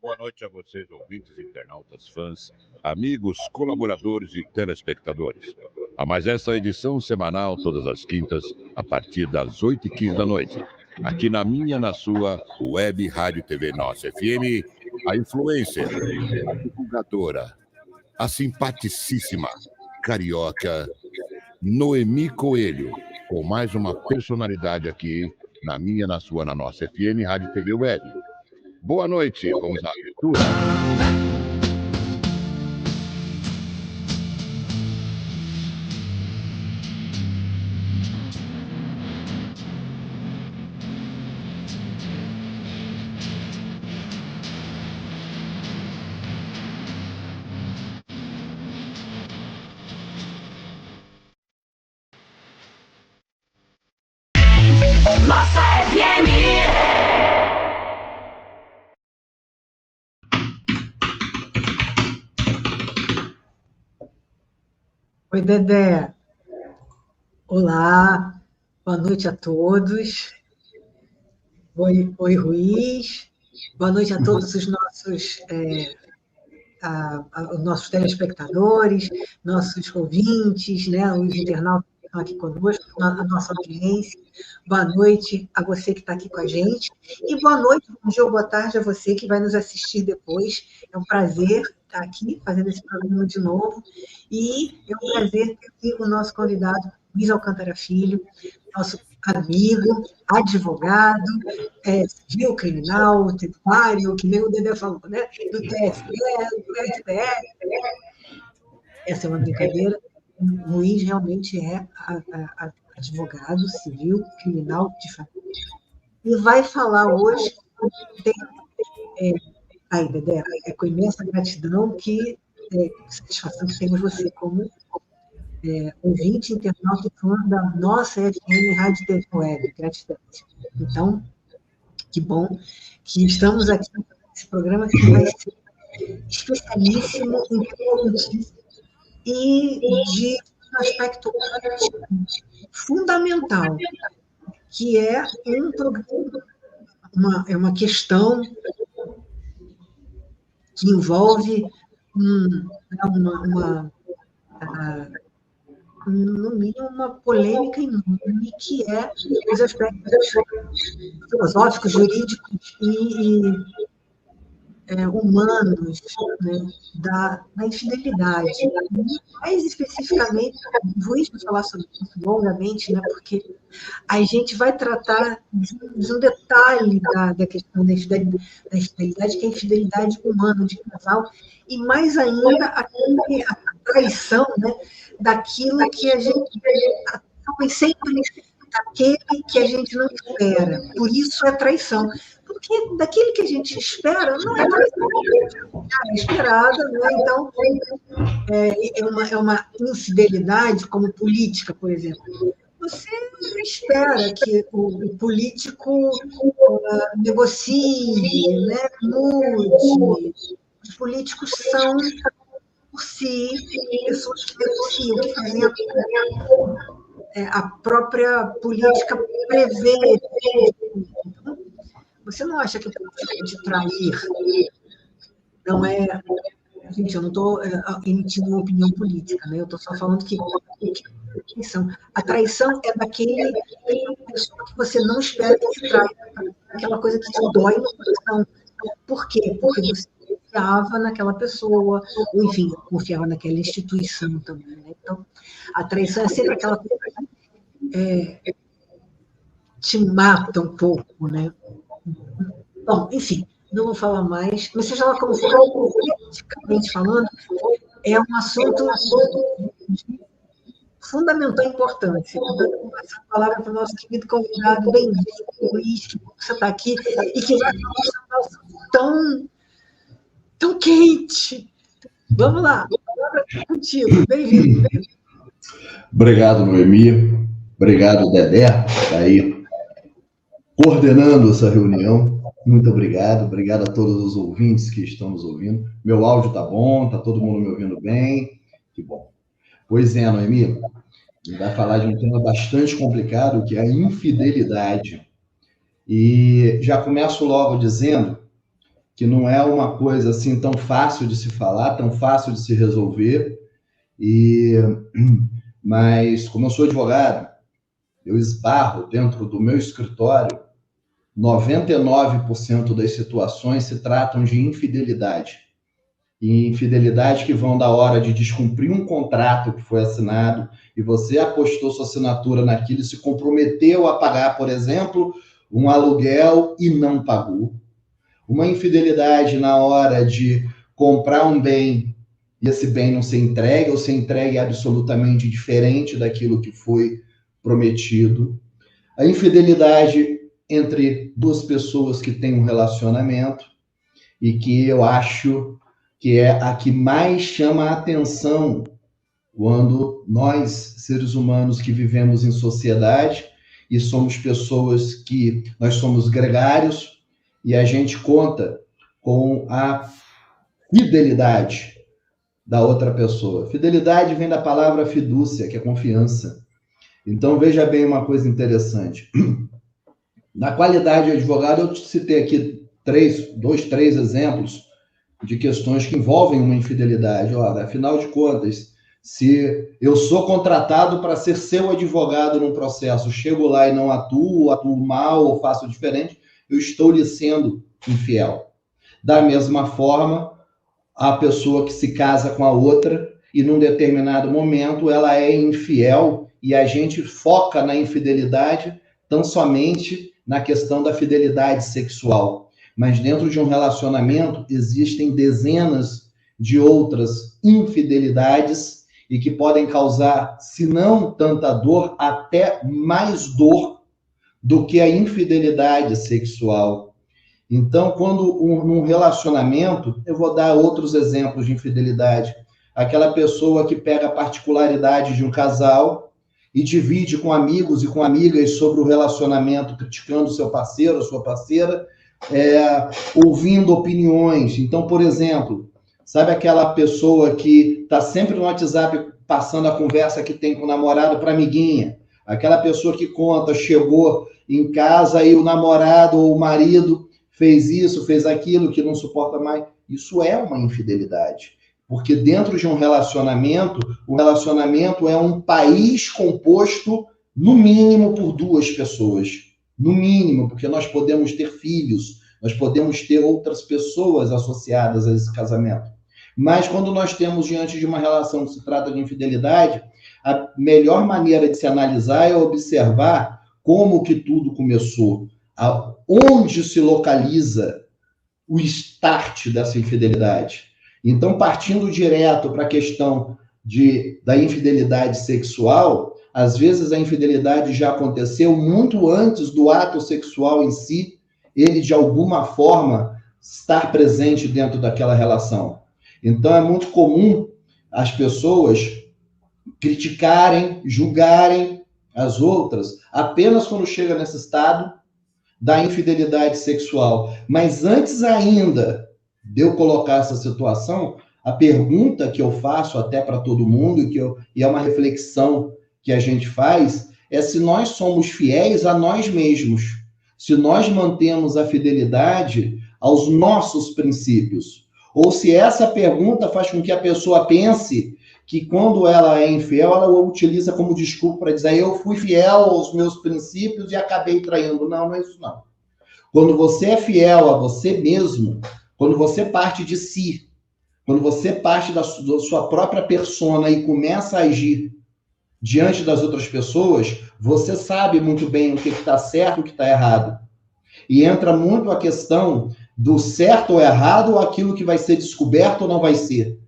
Boa noite a vocês, ouvintes, internautas, fãs, amigos, colaboradores e telespectadores. A mais essa edição semanal, todas as quintas, a partir das 8h15 da noite. Aqui na minha, na sua, Web Rádio TV Nossa FM, a influencer, a divulgadora, a simpaticíssima, carioca, Noemi Coelho, com mais uma personalidade aqui na minha, na sua, na Nossa FM, Rádio TV Web. Boa noite, vamos à abertura. Nossa FM! Oi, Dedé. Olá, boa noite a todos. Oi, Ruiz. Boa noite a todos os nossos telespectadores, nossos ouvintes, né, os internautas que estão aqui conosco, a nossa audiência. Boa noite a você que está aqui com a gente. E boa noite, bom dia ou boa tarde a você que vai nos assistir depois. É um prazer estar aqui fazendo esse programa de novo. E é um prazer ter aqui o nosso convidado, Luiz Alcântara Filho, nosso amigo, advogado, civil criminal, tributário, que nem o Dedé falou, né? Do TSE, do STF. Essa é uma brincadeira. O Luiz realmente é advogado civil criminal de família. E vai falar hoje aí, Dedé, é com imensa gratidão que satisfação que temos você como ouvinte, internauta e fã da nossa FM Rádio TV Web. Gratidão. Então, que bom que estamos aqui nesse programa que vai ser especialíssimo, importantíssimo e de um aspecto fundamental, que é uma questão que envolve no mínimo, uma polêmica enorme, que é os aspectos filosóficos, jurídicos e humanos, né, da infidelidade. E, mais especificamente, vou falar sobre isso longamente, né, porque a gente vai tratar de um detalhe da questão da infidelidade, que é a infidelidade humana, de casal, e mais ainda a traição, né, daquilo que a gente sempre daquele que a gente não espera. Por isso é traição. Porque daquele que a gente espera não é traição, é esperada, né? Então é uma infidelidade, como política, por exemplo. Você espera que o político negocie, né, mude. Os políticos são, por si, pessoas que negociam, que fazem a própria política prevê. Você não acha que o político de trair não é... Gente, eu não estou emitindo uma opinião política, né? Eu estou só falando que a traição é daquele pessoa que você não espera que te traia, aquela coisa que te dói no coração. Por quê? Porque você confiava naquela pessoa, ou, enfim, confiava naquela instituição também, né? Então, a traição é sempre aquela coisa que te mata um pouco, né? Bom, enfim, não vou falar mais, mas seja lá como for, politicamente falando, é um assunto de fundamental importância. Vou passar a palavra para o nosso querido convidado, bem-vindo, Luiz, que você está aqui, e que vai falar um assunto tão quente. Vamos lá, a palavra é contigo, bem-vindo. Obrigado, Noemi. Obrigado, Dedé, está aí coordenando essa reunião. Muito obrigado. Obrigado a todos os ouvintes que estão nos ouvindo. Meu áudio está bom? Está todo mundo me ouvindo bem? Que bom. Pois é, Noemi, a gente vai falar de um tema bastante complicado, que é a infidelidade. E já começo logo dizendo que não é uma coisa assim tão fácil de se falar, tão fácil de se resolver. Mas, como eu sou advogado, eu esbarro dentro do meu escritório, 99% das situações se tratam de infidelidade. E infidelidade que vão da hora de descumprir um contrato que foi assinado e você apostou sua assinatura naquilo e se comprometeu a pagar, por exemplo, um aluguel e não pagou. Uma infidelidade na hora de comprar um bem e esse bem não ser entregue, ou ser entregue absolutamente diferente daquilo que foi prometido. A infidelidade entre duas pessoas que têm um relacionamento e que eu acho que é a que mais chama a atenção quando nós, seres humanos que vivemos em sociedade e somos pessoas que nós somos gregários e a gente conta com a fidelidade da outra pessoa. Fidelidade vem da palavra fidúcia, que é confiança. Então, veja bem uma coisa interessante. Na qualidade de advogado, eu te citei aqui três exemplos de questões que envolvem uma infidelidade. Ora, afinal de contas, se eu sou contratado para ser seu advogado num processo, chego lá e não atuo mal ou faço diferente, eu estou lhe sendo infiel. Da mesma forma, a pessoa que se casa com a outra e num determinado momento ela é infiel e a gente foca na infidelidade tão somente na questão da fidelidade sexual. Mas dentro de um relacionamento existem dezenas de outras infidelidades e que podem causar, se não tanta dor, até mais dor do que a infidelidade sexual. Então, quando num relacionamento, eu vou dar outros exemplos de infidelidade. Aquela pessoa que pega a particularidade de um casal e divide com amigos e com amigas sobre o relacionamento, criticando seu parceiro, sua parceira, ouvindo opiniões. Então, por exemplo, sabe aquela pessoa que está sempre no WhatsApp passando a conversa que tem com o namorado para amiguinha? Aquela pessoa que conta, chegou em casa e o namorado ou o marido fez isso, fez aquilo, que não suporta mais. Isso é uma infidelidade. Porque dentro de um relacionamento, o relacionamento é um país composto, no mínimo, por duas pessoas. No mínimo, porque nós podemos ter filhos, nós podemos ter outras pessoas associadas a esse casamento. Mas quando nós temos diante de uma relação que se trata de infidelidade, a melhor maneira de se analisar é observar como que tudo começou, onde se localiza o start dessa infidelidade. Então, partindo direto para a questão da infidelidade sexual, às vezes a infidelidade já aconteceu muito antes do ato sexual em si, ele de alguma forma estar presente dentro daquela relação. Então, é muito comum as pessoas criticarem, julgarem as outras apenas quando chega nesse estado da infidelidade sexual. Mas antes ainda de eu colocar essa situação, a pergunta que eu faço até para todo mundo, e é uma reflexão que a gente faz, é se nós somos fiéis a nós mesmos, se nós mantemos a fidelidade aos nossos princípios, ou se essa pergunta faz com que a pessoa pense que quando ela é infiel, ela o utiliza como desculpa para dizer eu fui fiel aos meus princípios e acabei traindo. Não, não é isso não. Quando você é fiel a você mesmo, quando você parte de si, quando você parte da sua própria persona e começa a agir diante das outras pessoas, você sabe muito bem o que está certo e o que está errado. E entra muito a questão do certo ou errado, ou aquilo que vai ser descoberto ou não vai ser.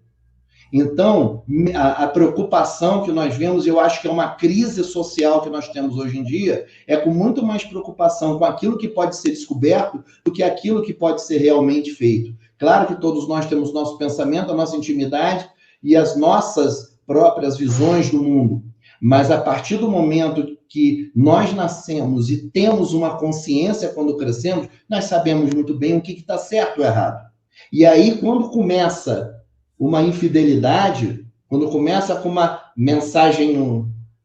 Então, a preocupação que nós vemos, eu acho que é uma crise social que nós temos hoje em dia, é com muito mais preocupação com aquilo que pode ser descoberto do que aquilo que pode ser realmente feito. Claro que todos nós temos nosso pensamento, a nossa intimidade e as nossas próprias visões do mundo, mas a partir do momento que nós nascemos e temos uma consciência quando crescemos, nós sabemos muito bem o que está certo ou errado. E aí, quando começa uma infidelidade, quando começa com uma mensagem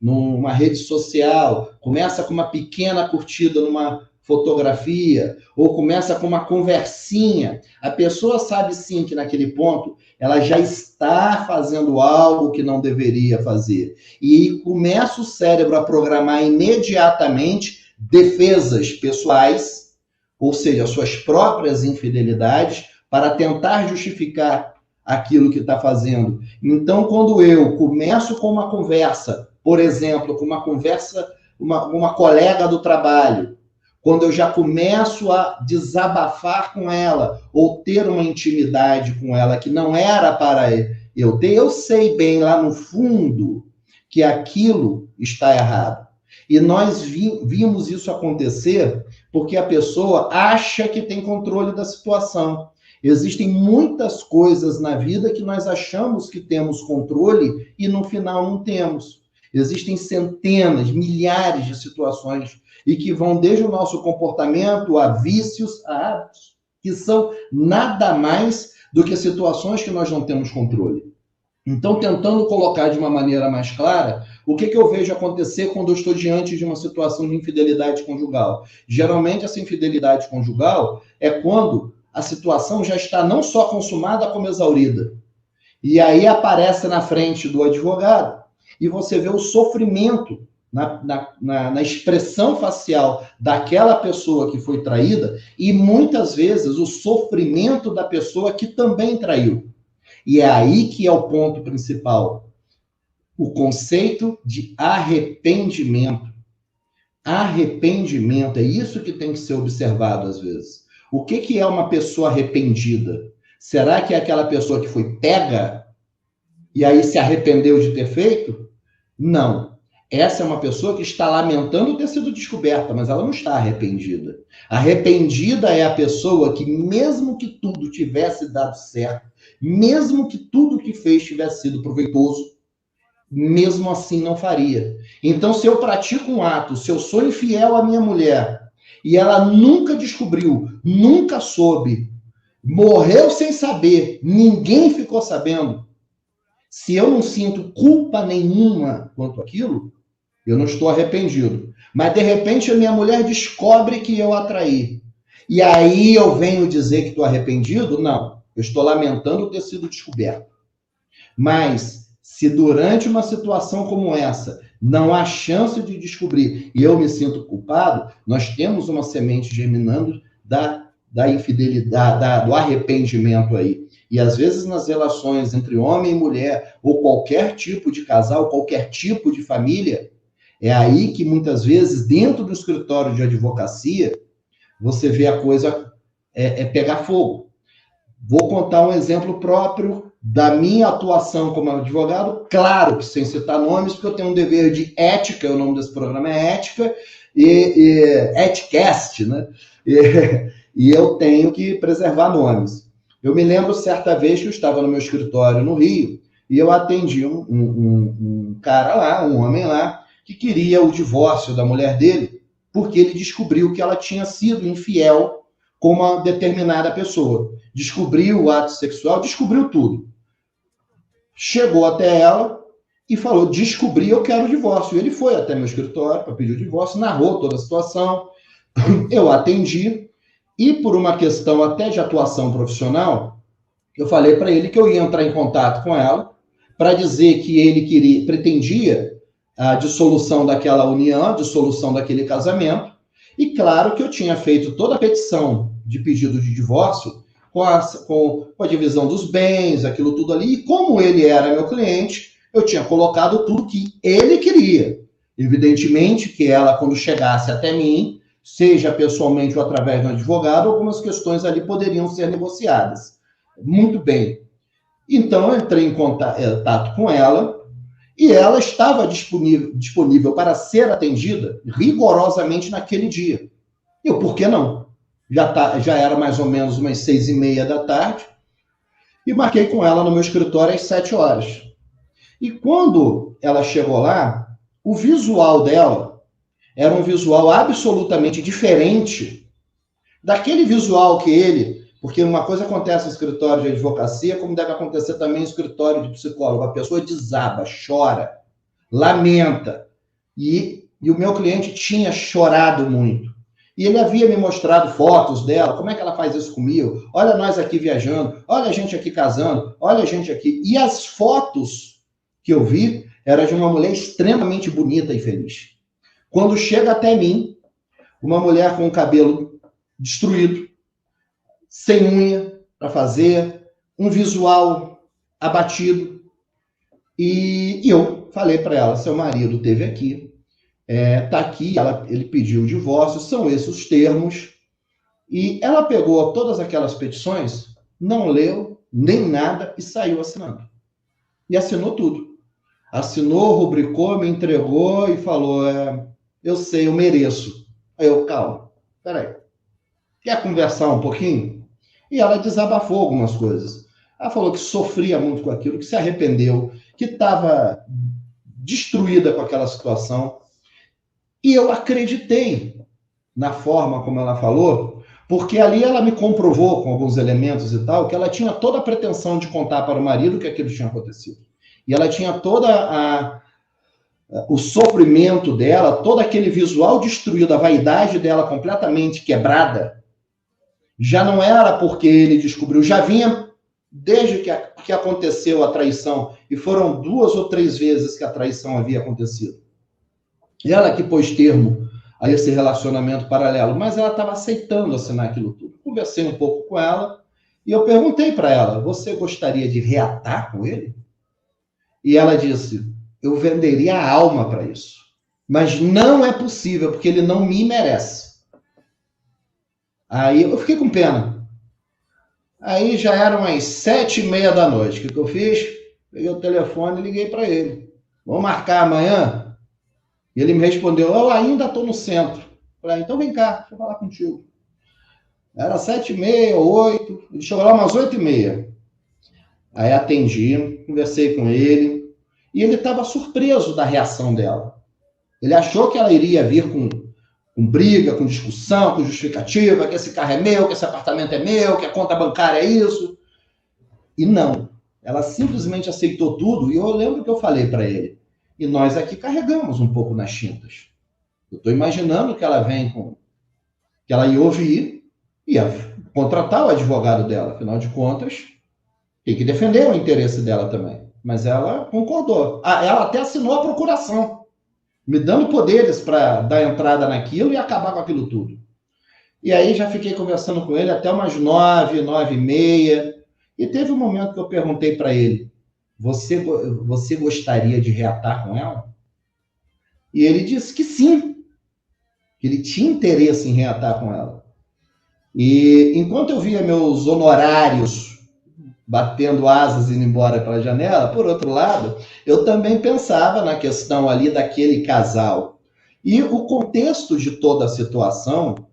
numa rede social, começa com uma pequena curtida numa fotografia, ou começa com uma conversinha, a pessoa sabe sim que naquele ponto ela já está fazendo algo que não deveria fazer. E começa o cérebro a programar imediatamente defesas pessoais, ou seja, suas próprias infidelidades, para tentar justificar aquilo que está fazendo. Então, quando eu começo com uma conversa, por exemplo, com uma conversa, uma colega do trabalho, quando eu já começo a desabafar com ela, ou ter uma intimidade com ela que não era para eu ter, eu sei bem lá no fundo que aquilo está errado. E nós vimos isso acontecer porque a pessoa acha que tem controle da situação. Existem muitas coisas na vida que nós achamos que temos controle e no final não temos. Existem centenas, milhares de situações e que vão desde o nosso comportamento a vícios, a hábitos, que são nada mais do que situações que nós não temos controle. Então, tentando colocar de uma maneira mais clara, o que eu vejo acontecer quando eu estou diante de uma situação de infidelidade conjugal? Geralmente, essa infidelidade conjugal é quando a situação já está não só consumada, como exaurida. E aí aparece na frente do advogado e você vê o sofrimento na expressão facial daquela pessoa que foi traída e muitas vezes o sofrimento da pessoa que também traiu. E é aí que é o ponto principal. O conceito de arrependimento. Arrependimento, é isso que tem que ser observado às vezes. O que é uma pessoa arrependida? Será que é aquela pessoa que foi pega e aí se arrependeu de ter feito? Não. Essa é uma pessoa que está lamentando ter sido descoberta, mas ela não está arrependida. Arrependida é a pessoa que, mesmo que tudo tivesse dado certo, mesmo que tudo que fez tivesse sido proveitoso, mesmo assim não faria. Então, se eu pratico um ato, se eu sou infiel à minha mulher, e ela nunca descobriu, nunca soube, morreu sem saber, ninguém ficou sabendo, se eu não sinto culpa nenhuma quanto àquilo, eu não estou arrependido. Mas, de repente, a minha mulher descobre que eu a traí. E aí eu venho dizer que estou arrependido? Não. Eu estou lamentando ter sido descoberto. Mas, se durante uma situação como essa não há chance de descobrir e eu me sinto culpado, nós temos uma semente germinando da infidelidade, do arrependimento aí. E às vezes nas relações entre homem e mulher, ou qualquer tipo de casal, qualquer tipo de família, é aí que muitas vezes, dentro do escritório de advocacia, você vê a coisa pegar fogo. Vou contar um exemplo próprio da minha atuação como advogado, claro que sem citar nomes, porque eu tenho um dever de ética, o nome desse programa é Ética, Etcast, né? E eu tenho que preservar nomes. Eu me lembro certa vez que eu estava no meu escritório no Rio, e eu atendi um cara lá, um homem lá, que queria o divórcio da mulher dele, porque ele descobriu que ela tinha sido infiel com uma determinada pessoa. Descobriu o ato sexual, descobriu tudo. Chegou até ela e falou, descobri, eu quero o divórcio. Ele foi até meu escritório para pedir o divórcio, narrou toda a situação, eu atendi, e por uma questão até de atuação profissional, eu falei para ele que eu ia entrar em contato com ela para dizer que ele pretendia a dissolução daquela união, a dissolução daquele casamento, e claro que eu tinha feito toda a petição de pedido de divórcio com a divisão dos bens, aquilo tudo ali, e como ele era meu cliente, eu tinha colocado tudo que ele queria. Evidentemente que ela, quando chegasse até mim, seja pessoalmente ou através de um advogado, algumas questões ali poderiam ser negociadas. Muito bem. Então, eu entrei em contato com ela, e ela estava disponível para ser atendida rigorosamente naquele dia. Eu, por que não? Já era mais ou menos umas 6:30 da tarde, e marquei com ela no meu escritório às 7 horas. E quando ela chegou lá, o visual dela era um visual absolutamente diferente daquele visual que ele... Porque uma coisa acontece no escritório de advocacia, como deve acontecer também no escritório de psicólogo. A pessoa desaba, chora, lamenta. E o meu cliente tinha chorado muito. E ele havia me mostrado fotos dela, como é que ela faz isso comigo? Olha nós aqui viajando, olha a gente aqui casando, olha a gente aqui. E as fotos que eu vi eram de uma mulher extremamente bonita e feliz. Quando chega até mim, uma mulher com o cabelo destruído, sem unha para fazer, um visual abatido. E eu falei para ela, seu marido esteve aqui, está aqui, ele pediu o divórcio, são esses os termos. E ela pegou todas aquelas petições, não leu nem nada e saiu assinando. E assinou tudo. Assinou, rubricou, me entregou e falou, eu sei, eu mereço. Aí eu, calma, peraí, quer conversar um pouquinho? E ela desabafou algumas coisas. Ela falou que sofria muito com aquilo, que se arrependeu, que estava destruída com aquela situação. E eu acreditei na forma como ela falou, porque ali ela me comprovou com alguns elementos e tal, que ela tinha toda a pretensão de contar para o marido que aquilo tinha acontecido. E ela tinha toda o sofrimento dela, todo aquele visual destruído, a vaidade dela completamente quebrada, já não era porque ele descobriu, já vinha desde que aconteceu a traição, e foram 2 ou 3 vezes que a traição havia acontecido. E ela que pôs termo a esse relacionamento paralelo, mas ela estava aceitando assinar aquilo tudo. Conversei um pouco com ela, e eu perguntei para ela, você gostaria de reatar com ele? E ela disse, eu venderia a alma para isso. Mas não é possível, porque ele não me merece. Aí eu fiquei com pena. Aí já eram as 7h30 da noite. O que eu fiz? Peguei o telefone e liguei para ele. Vamos marcar amanhã? E ele me respondeu, eu ainda estou no centro. Falei, então vem cá, deixa eu falar contigo. Era 7h30, 8h. Ele chegou lá umas 8h30. Aí atendi, conversei com ele. E ele estava surpreso da reação dela. Ele achou que ela iria vir com briga, com discussão, com justificativa, que esse carro é meu, que esse apartamento é meu, que a conta bancária é isso. E não. Ela simplesmente aceitou tudo. E eu lembro que eu falei para ele. E nós aqui carregamos um pouco nas tintas. Eu estou imaginando que ela vem que ela ia ouvir, ia contratar o advogado dela. Afinal de contas, tem que defender o interesse dela também. Mas ela concordou. Ela até assinou a procuração, me dando poderes para dar entrada naquilo e acabar com aquilo tudo. E aí já fiquei conversando com ele até umas 9, 9h30. E teve um momento que eu perguntei para ele, você gostaria de reatar com ela? E ele disse que sim, que ele tinha interesse em reatar com ela. E enquanto eu via meus honorários batendo asas e indo embora pela janela, por outro lado, eu também pensava na questão ali daquele casal. E o contexto de toda a situação,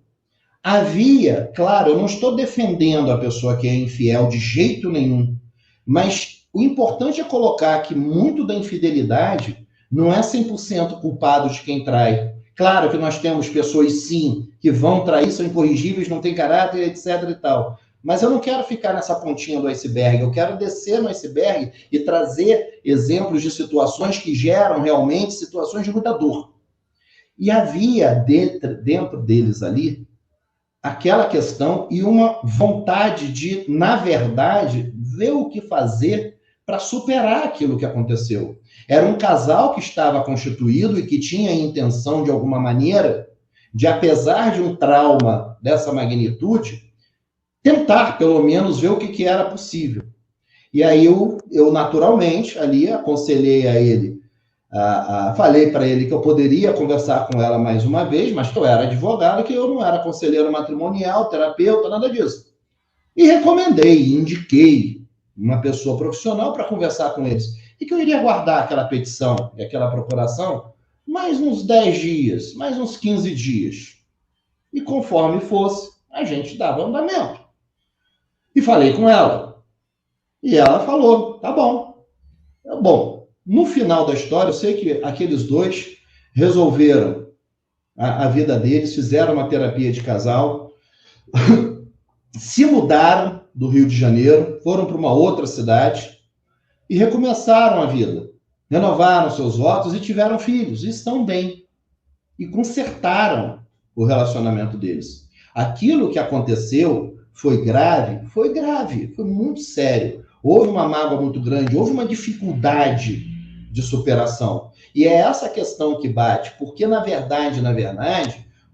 havia, claro, eu não estou defendendo a pessoa que é infiel de jeito nenhum, mas o importante é colocar que muito da infidelidade não é 100% culpado de quem trai. Claro que nós temos pessoas, sim, que vão trair, são incorrigíveis, não têm caráter, etc. e tal. Mas eu não quero ficar nessa pontinha do iceberg, eu quero descer no iceberg e trazer exemplos de situações que geram realmente situações de muita dor. E havia dentro deles ali aquela questão e uma vontade de, na verdade, ver o que fazer para superar aquilo que aconteceu. Era um casal que estava constituído e que tinha a intenção, de alguma maneira, de, apesar de um trauma dessa magnitude, tentar, pelo menos, ver o que era possível. E aí eu naturalmente, ali, aconselhei a ele, falei para ele que eu poderia conversar com ela mais uma vez, mas que eu era advogado, que eu não era conselheiro matrimonial, terapeuta, nada disso. E recomendei, indiquei uma pessoa profissional para conversar com eles. E que eu iria guardar aquela petição e aquela procuração mais uns 10 dias, mais uns 15 dias. E conforme fosse, a gente dava andamento. E falei com ela. E ela falou, tá bom. Bom, no final da história, eu sei que aqueles dois resolveram a vida deles, fizeram uma terapia de casal, se mudaram do Rio de Janeiro, foram para uma outra cidade e recomeçaram a vida. Renovaram seus votos e tiveram filhos, e estão bem. E consertaram o relacionamento deles. Aquilo que aconteceu foi grave, foi muito sério. Houve uma mágoa muito grande, houve uma dificuldade de superação. E é essa questão que bate, porque na verdade,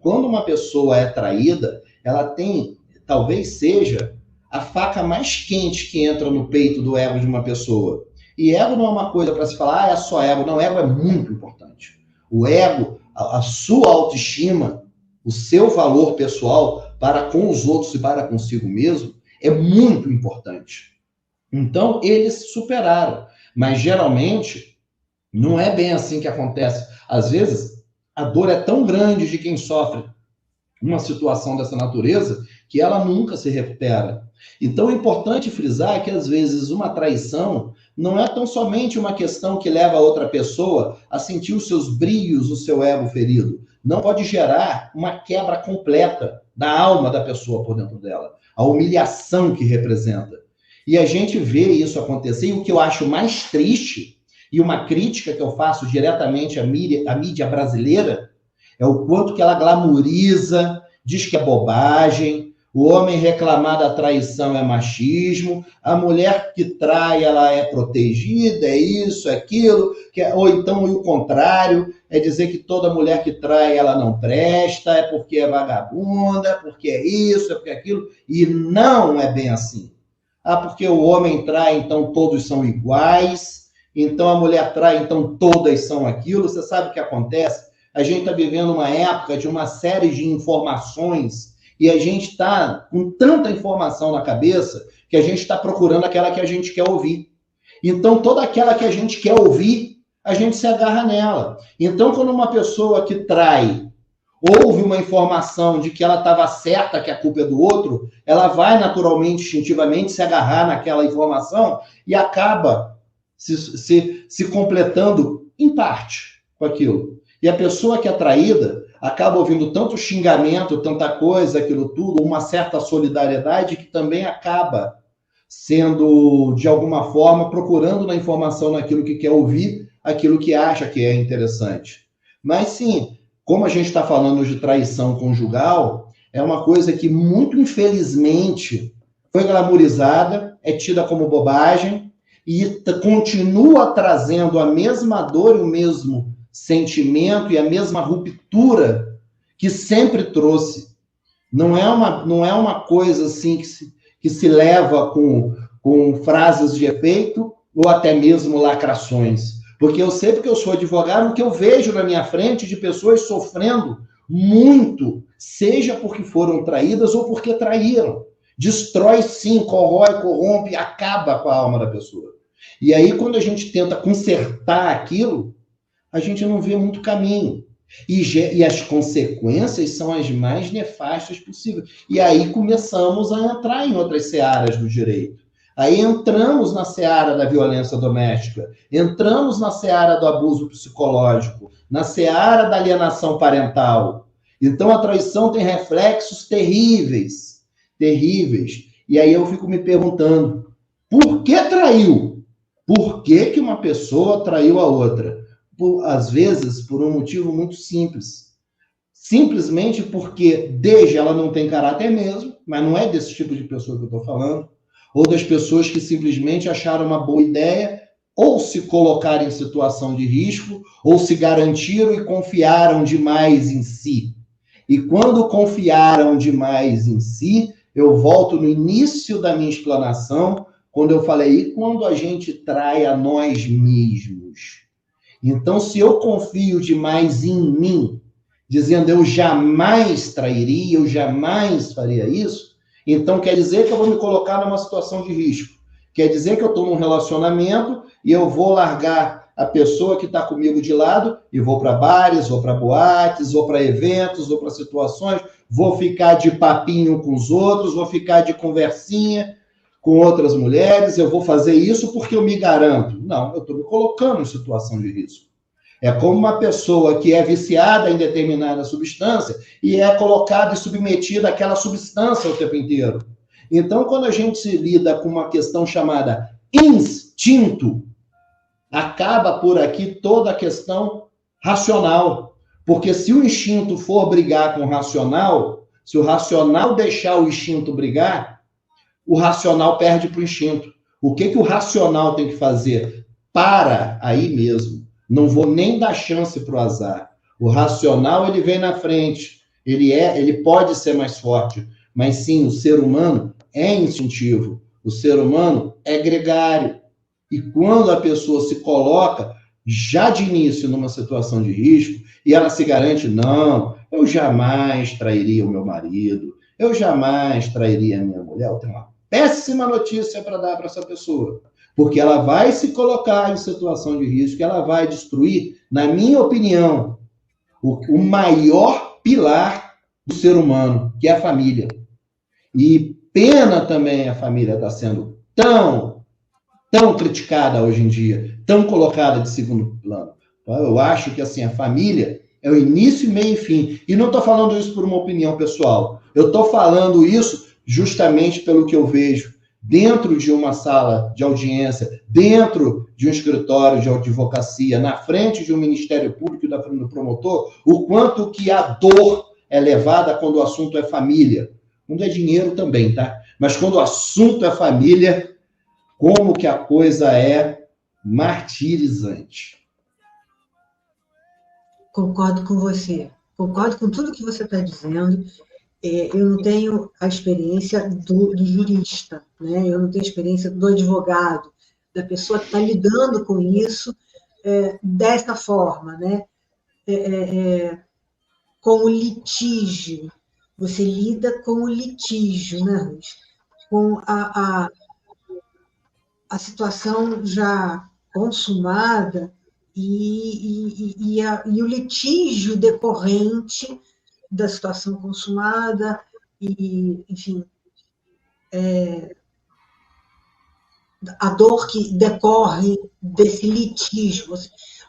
quando uma pessoa é traída, ela tem, talvez seja, a faca mais quente que entra no peito do ego de uma pessoa. E ego não é uma coisa para se falar, é só ego. Não, ego é muito importante. O ego, a sua autoestima, o seu valor pessoal para com os outros e para consigo mesmo, é muito importante. Então, eles superaram. Mas, geralmente, não é bem assim que acontece. Às vezes, a dor é tão grande de quem sofre uma situação dessa natureza que ela nunca se recupera. Então, é importante frisar que, às vezes, uma traição não é tão somente uma questão que leva a outra pessoa a sentir os seus brilhos, o seu ego ferido. Não pode gerar uma quebra completa da alma da pessoa por dentro dela. A humilhação que representa. E a gente vê isso acontecer, e o que eu acho mais triste, e uma crítica que eu faço diretamente à mídia brasileira, é o quanto que ela glamoriza, diz que é bobagem, o homem reclamar da traição é machismo, a mulher que trai, ela é protegida, é isso, é aquilo, ou então o contrário, é dizer que toda mulher que trai, ela não presta, é porque é vagabunda, é porque é isso, é porque é aquilo, e não é bem assim. Ah, porque o homem trai, então todos são iguais, então a mulher trai, então todas são aquilo. Você sabe o que acontece? A gente está vivendo uma época de uma série de informações e a gente está com tanta informação na cabeça que a gente está procurando aquela que a gente quer ouvir. Então, toda aquela que a gente quer ouvir, a gente se agarra nela. Então, quando uma pessoa que trai ouve uma informação de que ela estava certa, que a culpa é do outro, ela vai naturalmente, instintivamente, se agarrar naquela informação e acaba se completando em parte com aquilo. E a pessoa que é traída acaba ouvindo tanto xingamento, tanta coisa, aquilo tudo, uma certa solidariedade que também acaba sendo, de alguma forma, procurando na informação, naquilo que quer ouvir, aquilo que acha que é interessante. Mas, sim, como a gente está falando de traição conjugal, é uma coisa que, muito infelizmente, foi glamorizada, é tida como bobagem e continua trazendo a mesma dor e o mesmo sentimento e a mesma ruptura que sempre trouxe. Não é uma coisa assim que se leva com frases de efeito ou até mesmo lacrações. Porque eu sei, porque eu sou advogado, o que eu vejo na minha frente de pessoas sofrendo muito, seja porque foram traídas ou porque traíram. Destrói sim, corrói, corrompe, acaba com a alma da pessoa. E aí, quando a gente tenta consertar aquilo, a gente não vê muito caminho. E as consequências são as mais nefastas possíveis. E aí começamos a entrar em outras searas do direito. Aí entramos na seara da violência doméstica, entramos na seara do abuso psicológico, na seara da alienação parental. Então, a traição tem reflexos terríveis, terríveis. E aí eu fico me perguntando, por que traiu? Por que uma pessoa traiu a outra? Às vezes, por um motivo muito simples. Simplesmente porque, desde ela não tem caráter mesmo, mas não é desse tipo de pessoa que eu estou falando, ou das pessoas que simplesmente acharam uma boa ideia, ou se colocaram em situação de risco, ou se garantiram e confiaram demais em si. E quando confiaram demais em si, eu volto no início da minha explanação, quando eu falei, e quando a gente trai a nós mesmos? Então, se eu confio demais em mim, dizendo eu jamais trairia, eu jamais faria isso, então quer dizer que eu vou me colocar numa situação de risco. Quer dizer que eu estou num relacionamento e eu vou largar a pessoa que está comigo de lado e vou para bares, vou para boates, vou para eventos, vou para situações, vou ficar de papinho com os outros, vou ficar de conversinha com outras mulheres, eu vou fazer isso porque eu me garanto. Não, eu estou me colocando em situação de risco. É como uma pessoa que é viciada em determinada substância e é colocada e submetida àquela substância o tempo inteiro. Então, quando a gente se lida com uma questão chamada instinto, acaba por aqui toda a questão racional. Porque se o instinto for brigar com o racional, se o racional deixar o instinto brigar, o racional perde para o instinto. O que o racional tem que fazer? Para aí mesmo. Não vou nem dar chance para o azar. O racional, ele vem na frente. Ele pode ser mais forte. Mas sim, o ser humano é instintivo. O ser humano é gregário. E quando a pessoa se coloca já de início numa situação de risco, e ela se garante, não, eu jamais trairia o meu marido, eu jamais trairia a minha mulher, eu tenho uma péssima notícia para dar para essa pessoa. Porque ela vai se colocar em situação de risco, ela vai destruir, na minha opinião, o maior pilar do ser humano, que é a família. E pena também a família estar sendo tão criticada hoje em dia, tão colocada de segundo plano. Eu acho que assim, a família é o início, meio e fim. E não estou falando isso por uma opinião pessoal. Eu estou falando isso justamente pelo que eu vejo dentro de uma sala de audiência, dentro de um escritório de advocacia, na frente de um Ministério Público e da frente do promotor, o quanto que a dor é levada quando o assunto é família. Quando é dinheiro também, tá? Mas quando o assunto é família, como que a coisa é martirizante. Concordo com você. Concordo com tudo que você está dizendo. Eu não tenho a experiência do jurista, né? Eu não tenho a experiência do advogado, da pessoa que está lidando com isso dessa forma, né? Com o litígio. Você lida com o litígio, né, Ruth? Com a situação já consumada e o litígio decorrente da situação consumada e, enfim, a dor que decorre desse litígio.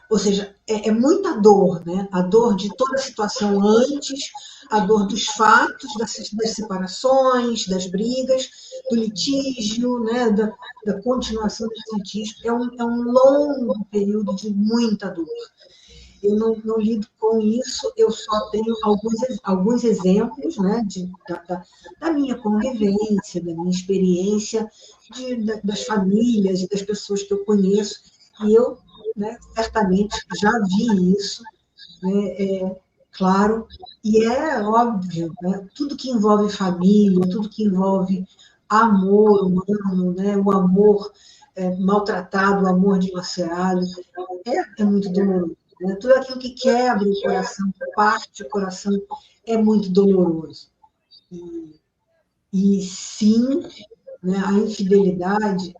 Ou seja, é muita dor, né? A dor de toda a situação antes, a dor dos fatos, das separações, das brigas, do litígio, né? Da continuação desse litígio. É um longo período de muita dor. Eu não lido com isso, eu só tenho alguns exemplos, né, da minha convivência, da minha experiência, das famílias e das pessoas que eu conheço, e eu, né, certamente já vi isso, né, claro, e é óbvio, né, tudo que envolve família, tudo que envolve amor humano, né, o amor maltratado, o amor dilacerado, é muito doloroso. Tudo aquilo que quebra o coração, que parte o coração, é muito doloroso. E sim, né, a infidelidade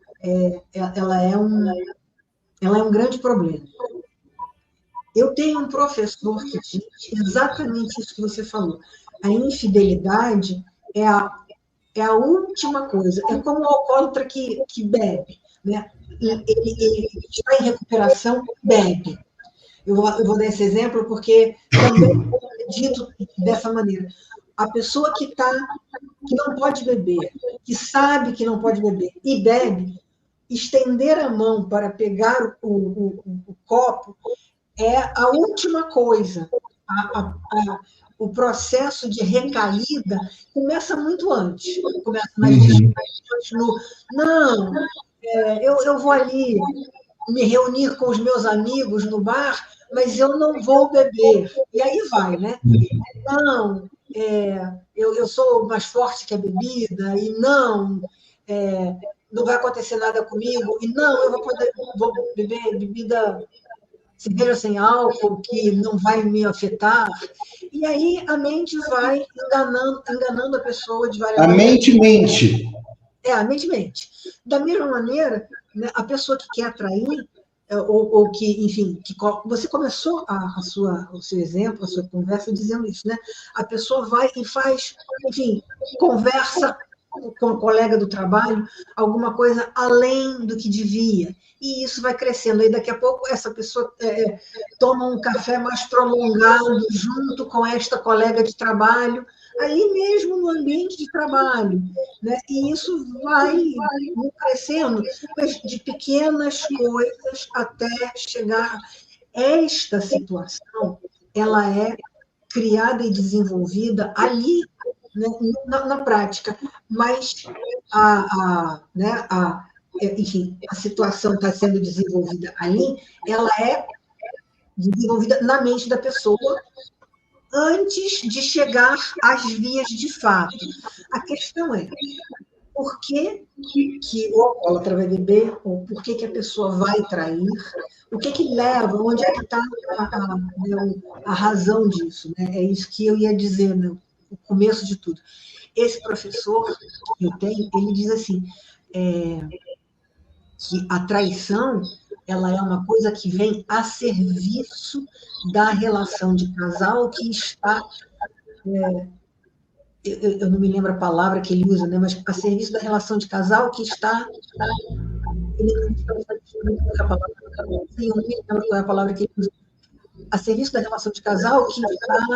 ela é um grande problema. Eu tenho um professor que diz exatamente isso que você falou. A infidelidade é a última coisa. É como o alcoólatra que bebe, né? Ele está em recuperação, bebe. Eu vou dar esse exemplo porque também é dito dessa maneira. A pessoa que não pode beber, que sabe que não pode beber e bebe, estender a mão para pegar o copo é a última coisa. O processo de recaída começa muito antes. Começa nas discussões não, eu vou ali me reunir com os meus amigos no bar, mas eu não vou beber. E aí vai, né? Não, eu sou mais forte que a bebida, e não vai acontecer nada comigo, e não, eu vou beber bebida, cerveja sem álcool, que não vai me afetar. E aí a mente vai enganando a pessoa de várias maneiras. A mente mente. A mente mente. Da mesma maneira, né, a pessoa que quer atrair, ou que, enfim, você começou o seu exemplo, a sua conversa dizendo isso, né? A pessoa vai e faz, enfim, conversa com um colega do trabalho alguma coisa além do que devia. E isso vai crescendo. Aí, daqui a pouco, essa pessoa toma um café mais prolongado junto com esta colega de trabalho, ali mesmo no ambiente de trabalho, né? E isso vai crescendo, de pequenas coisas até chegar. Esta situação, ela é criada e desenvolvida ali, né, na prática, mas enfim, a situação está sendo desenvolvida ali, ela é desenvolvida na mente da pessoa antes de chegar às vias de fato. A questão é, por que o alcoólatra vai beber, ou por que a pessoa vai trair, o que leva, onde é que está a razão disso, né? É isso que eu ia dizer no começo de tudo. Esse professor que eu tenho, ele diz assim, que a traição, ela é uma coisa que vem a serviço da relação de casal que está... eu não me lembro a palavra que ele usa, né? Mas a serviço da relação de casal que está... Eu não me lembro qual é a palavra que ele usa. A serviço da relação de casal que está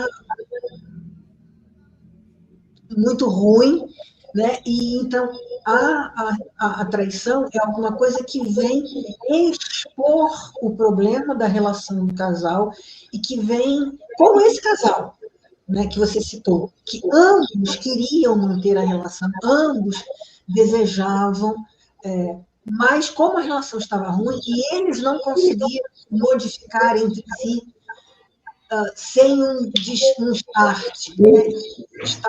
muito ruim, né? E então a traição é alguma coisa que vem expor o problema da relação do casal e que vem, como esse casal, né, que você citou, que ambos queriam manter a relação, ambos desejavam, mas como a relação estava ruim e eles não conseguiam modificar entre si sem um start, né?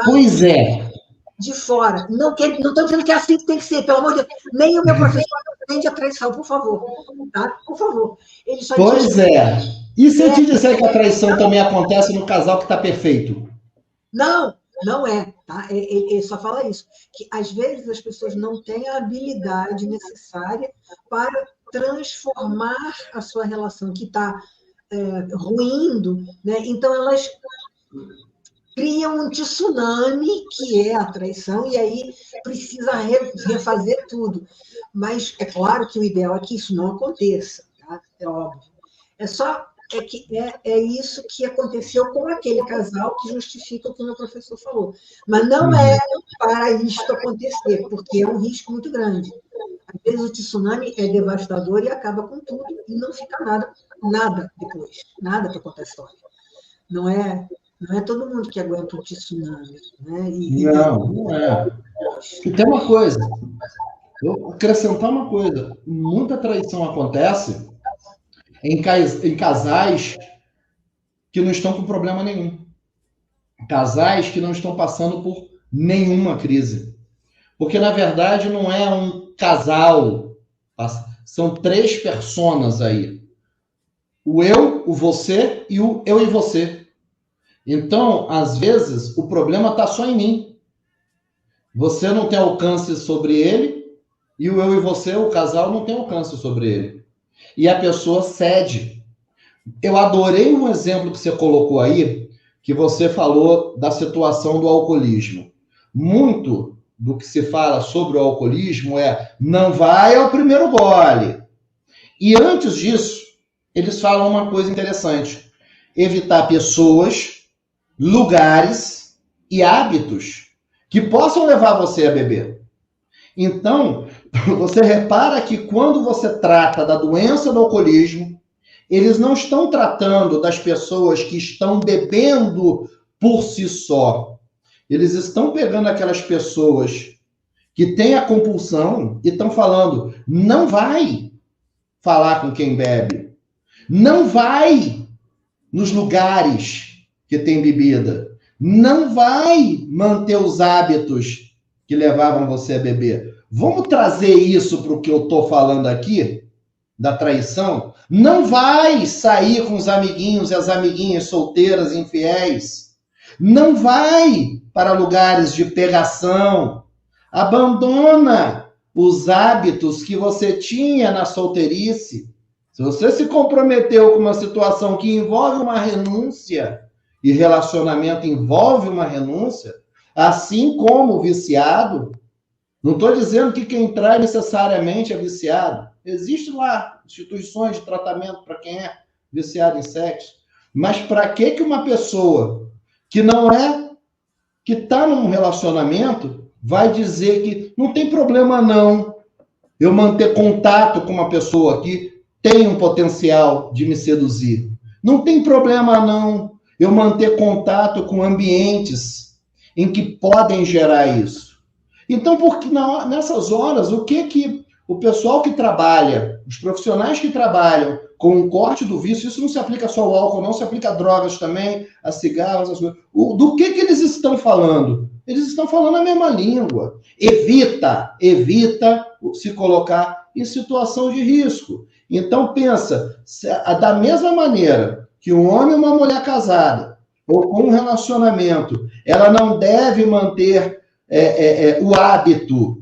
Pois é. De fora. Não estou dizendo que é assim que tem que ser, pelo amor de Deus. Nem o meu professor aprende a traição, por favor. Tá? Por favor. Ele só pois é. E se eu te disser que a traição também acontece no casal que está perfeito? Não, não é. Tá? Ele só fala isso. Que às vezes as pessoas não têm a habilidade necessária para transformar a sua relação que está ruindo, né? Então elas criam um tsunami, que é a traição, e aí precisa refazer tudo. Mas é claro que o ideal é que isso não aconteça, tá? É óbvio. É isso que aconteceu com aquele casal que justifica o que o meu professor falou. Mas não é para isto acontecer, porque é um risco muito grande. Às vezes o tsunami é devastador e acaba com tudo, e não fica nada depois, nada para contar a história. Não é todo mundo que aguenta um tsunami, né? Não é. E tem uma coisa, eu vou acrescentar uma coisa, muita traição acontece em casais que não estão com problema nenhum. Casais que não estão passando por nenhuma crise. Porque, na verdade, não é um casal, são 3 personas aí. O eu, o você e o eu e você. Então, às vezes, o problema está só em mim. Você não tem alcance sobre ele, e o eu e você, o casal, não tem alcance sobre ele. E a pessoa cede. Eu adorei um exemplo que você colocou aí, que você falou da situação do alcoolismo. Muito do que se fala sobre o alcoolismo não vai ao primeiro gole. E antes disso, eles falam uma coisa interessante. Evitar pessoas, lugares e hábitos que possam levar você a beber. Então, você repara que quando você trata da doença do alcoolismo, eles não estão tratando das pessoas que estão bebendo por si só. Eles estão pegando aquelas pessoas que têm a compulsão e estão falando, não vai falar com quem bebe, não vai nos lugares que tem bebida, não vai manter os hábitos que levavam você a beber. Vamos trazer isso para o que eu estou falando aqui, da traição? Não vai sair com os amiguinhos e as amiguinhas solteiras, infiéis. Não vai para lugares de pegação. Abandona os hábitos que você tinha na solteirice. Se você se comprometeu com uma situação que envolve uma renúncia, e relacionamento envolve uma renúncia, assim como o viciado, Não estou dizendo que quem trai necessariamente é viciado. Existem lá instituições de tratamento para quem é viciado em sexo. Mas para que uma pessoa que não é, que está num relacionamento, vai dizer que não tem problema não eu manter contato com uma pessoa que tem um potencial de me seduzir? Não tem problema não eu manter contato com ambientes em que podem gerar isso? Então, porque nessas horas, o que o pessoal que trabalha, os profissionais que trabalham com o corte do vício, isso não se aplica só ao álcool, não, se aplica a drogas também, a cigarros, as coisas. Do que eles estão falando? Eles estão falando a mesma língua. Evita se colocar em situação de risco. Então, pensa, da mesma maneira que um homem e uma mulher casada, ou com um relacionamento, ela não deve manter o hábito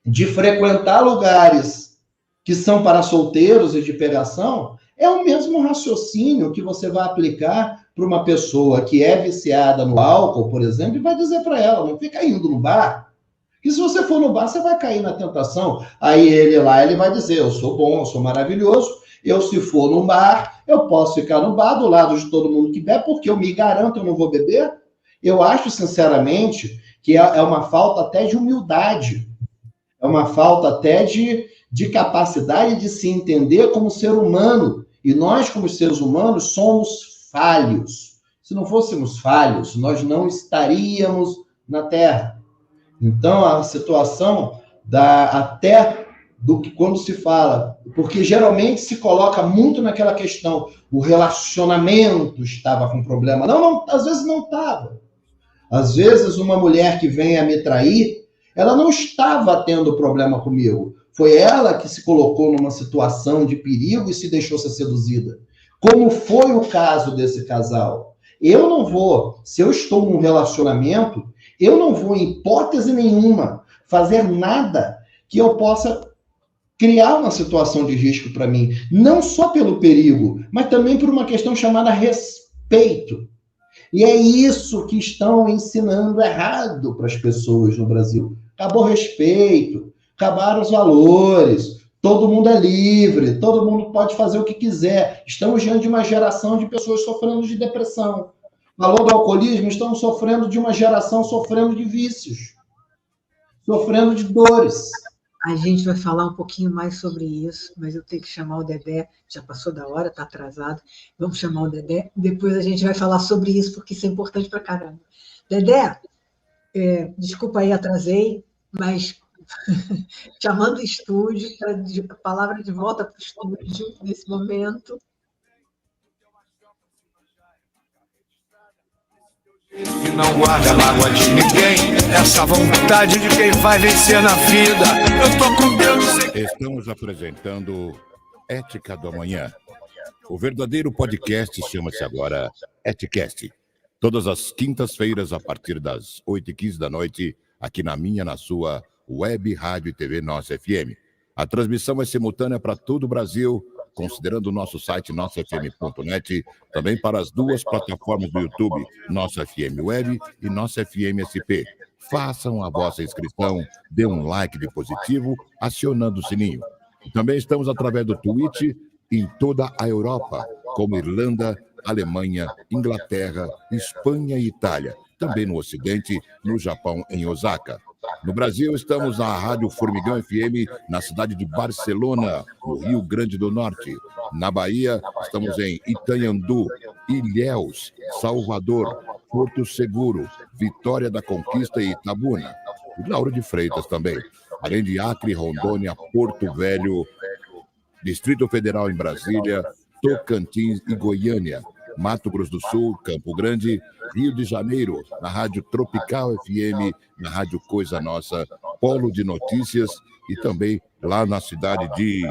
de frequentar lugares que são para solteiros e de pegação, é o mesmo raciocínio que você vai aplicar para uma pessoa que é viciada no álcool, por exemplo, e vai dizer para ela, não fica indo no bar. E se você for no bar, você vai cair na tentação. Aí ele vai dizer, eu sou bom, eu sou maravilhoso, eu se for no bar, eu posso ficar no bar do lado de todo mundo que bebe, porque eu me garanto, eu não vou beber. Eu acho, sinceramente, que é uma falta até de humildade, é uma falta até de capacidade de se entender como ser humano. E nós, como seres humanos, somos falhos. Se não fôssemos falhos, nós não estaríamos na Terra. Então, a situação até do que quando se fala, porque geralmente se coloca muito naquela questão, o relacionamento estava com problema. Não, às vezes não estava. Às vezes, uma mulher que vem a me trair, ela não estava tendo problema comigo. Foi ela que se colocou numa situação de perigo e se deixou ser seduzida. Como foi o caso desse casal? Eu não vou, se eu estou num relacionamento, eu não vou, em hipótese nenhuma, fazer nada que eu possa criar uma situação de risco para mim. Não só pelo perigo, mas também por uma questão chamada respeito. E é isso que estão ensinando errado para as pessoas no Brasil. Acabou o respeito, acabaram os valores, todo mundo é livre, todo mundo pode fazer o que quiser. Estamos diante de uma geração de pessoas sofrendo de depressão. Falou do alcoolismo, estamos sofrendo de uma geração sofrendo de vícios, sofrendo de dores. A gente vai falar um pouquinho mais sobre isso, mas eu tenho que chamar o Dedé, já passou da hora, está atrasado, vamos chamar o Dedé, depois a gente vai falar sobre isso, porque isso é importante para caramba. Dedé, desculpa aí, atrasei, mas chamando o estúdio, a palavra de volta para o estúdio nesse momento. E não guarda mágoa de ninguém, essa vontade de quem vai vencer na vida. Eu tô com Deus. Estamos apresentando Ética do Amanhã. O verdadeiro podcast chama-se agora Eticast. Todas as quintas-feiras, a partir das 8h15 da noite, aqui na sua web, rádio e TV Nossa FM. A transmissão é simultânea para todo o Brasil, considerando o nosso site nossafm.net, também para as duas plataformas do YouTube, Nossa FM Web e Nossa FM SP. Façam a vossa inscrição, dê um like de positivo, acionando o sininho. Também estamos através do Twitch em toda a Europa, como Irlanda, Alemanha, Inglaterra, Espanha e Itália. Também no Ocidente, no Japão, em Osaka. No Brasil, estamos na Rádio Formigão FM, na cidade de Barcelona, no Rio Grande do Norte. Na Bahia, estamos em Itanhandu, Ilhéus, Salvador, Porto Seguro, Vitória da Conquista e Itabuna. E Lauro de Freitas também. Além de Acre, Rondônia, Porto Velho, Distrito Federal em Brasília, Tocantins e Goiânia. Mato Grosso do Sul, Campo Grande, Rio de Janeiro, na Rádio Tropical FM, na Rádio Coisa Nossa, Polo de Notícias e também lá na cidade de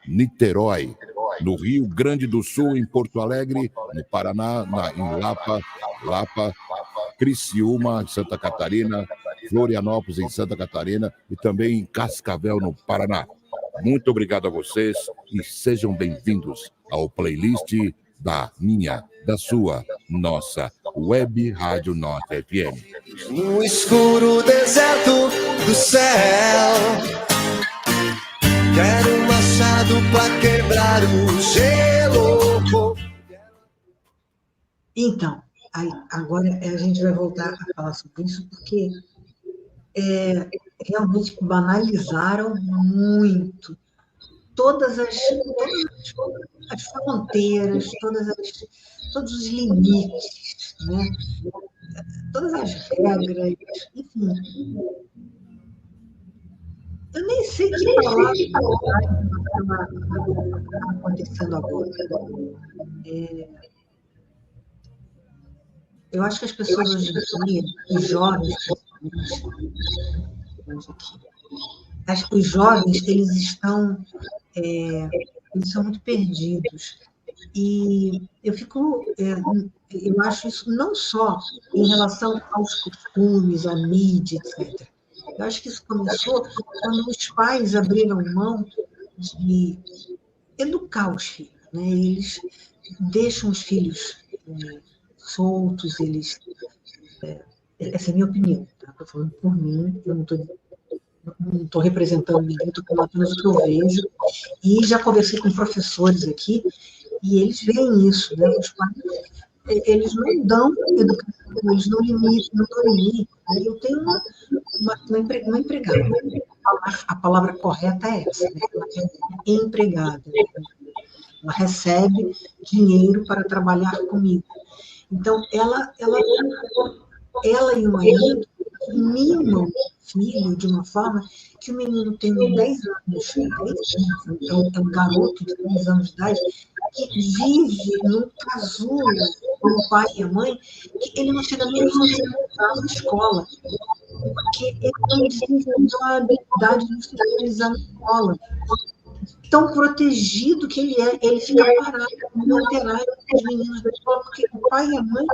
Niterói, no Rio Grande do Sul, em Porto Alegre, no Paraná, em Lapa, Criciúma, em Santa Catarina, Florianópolis, em Santa Catarina e também em Cascavel, no Paraná. Muito obrigado a vocês e sejam bem-vindos ao playlist da minha, da sua, nossa Web Rádio Norte FM. No escuro deserto do céu, quero um machado pra quebrar o gelo. Então, agora a gente vai voltar a falar sobre isso, porque realmente banalizaram muito todas as fronteiras, todos os limites, né? Todas as regras, enfim. Eu nem sei que palavra está acontecendo agora. Eu acho que as pessoas hoje em dia, os jovens, os jovens, eles são muito perdidos. E eu acho isso não só em relação aos costumes, à mídia, etc. Eu acho que isso começou quando os pais abriram mão de educar os filhos, né? Eles deixam os filhos soltos, essa é a minha opinião, tá? Estou falando por mim, eu não estou representando ninguém, estou falando apenas o que eu vejo, e já conversei com professores aqui, e eles veem isso, né? Os pais, eles não dão educação, eles não limitam, não dão limite. Eu tenho uma empregada, a palavra correta é essa, né? Ela é empregada, ela recebe dinheiro para trabalhar comigo. Então, ela e o marido mimam o filho de uma forma que o menino tem 10 anos, então é um garoto de 10 anos de idade, que vive num casulo com o pai e a mãe, que ele não chega nem a socializar na escola, porque ele não desenvolveu a habilidade de socializar na escola. Tão protegido que ele fica parado, não interage com os meninos da escola, porque o pai e a mãe,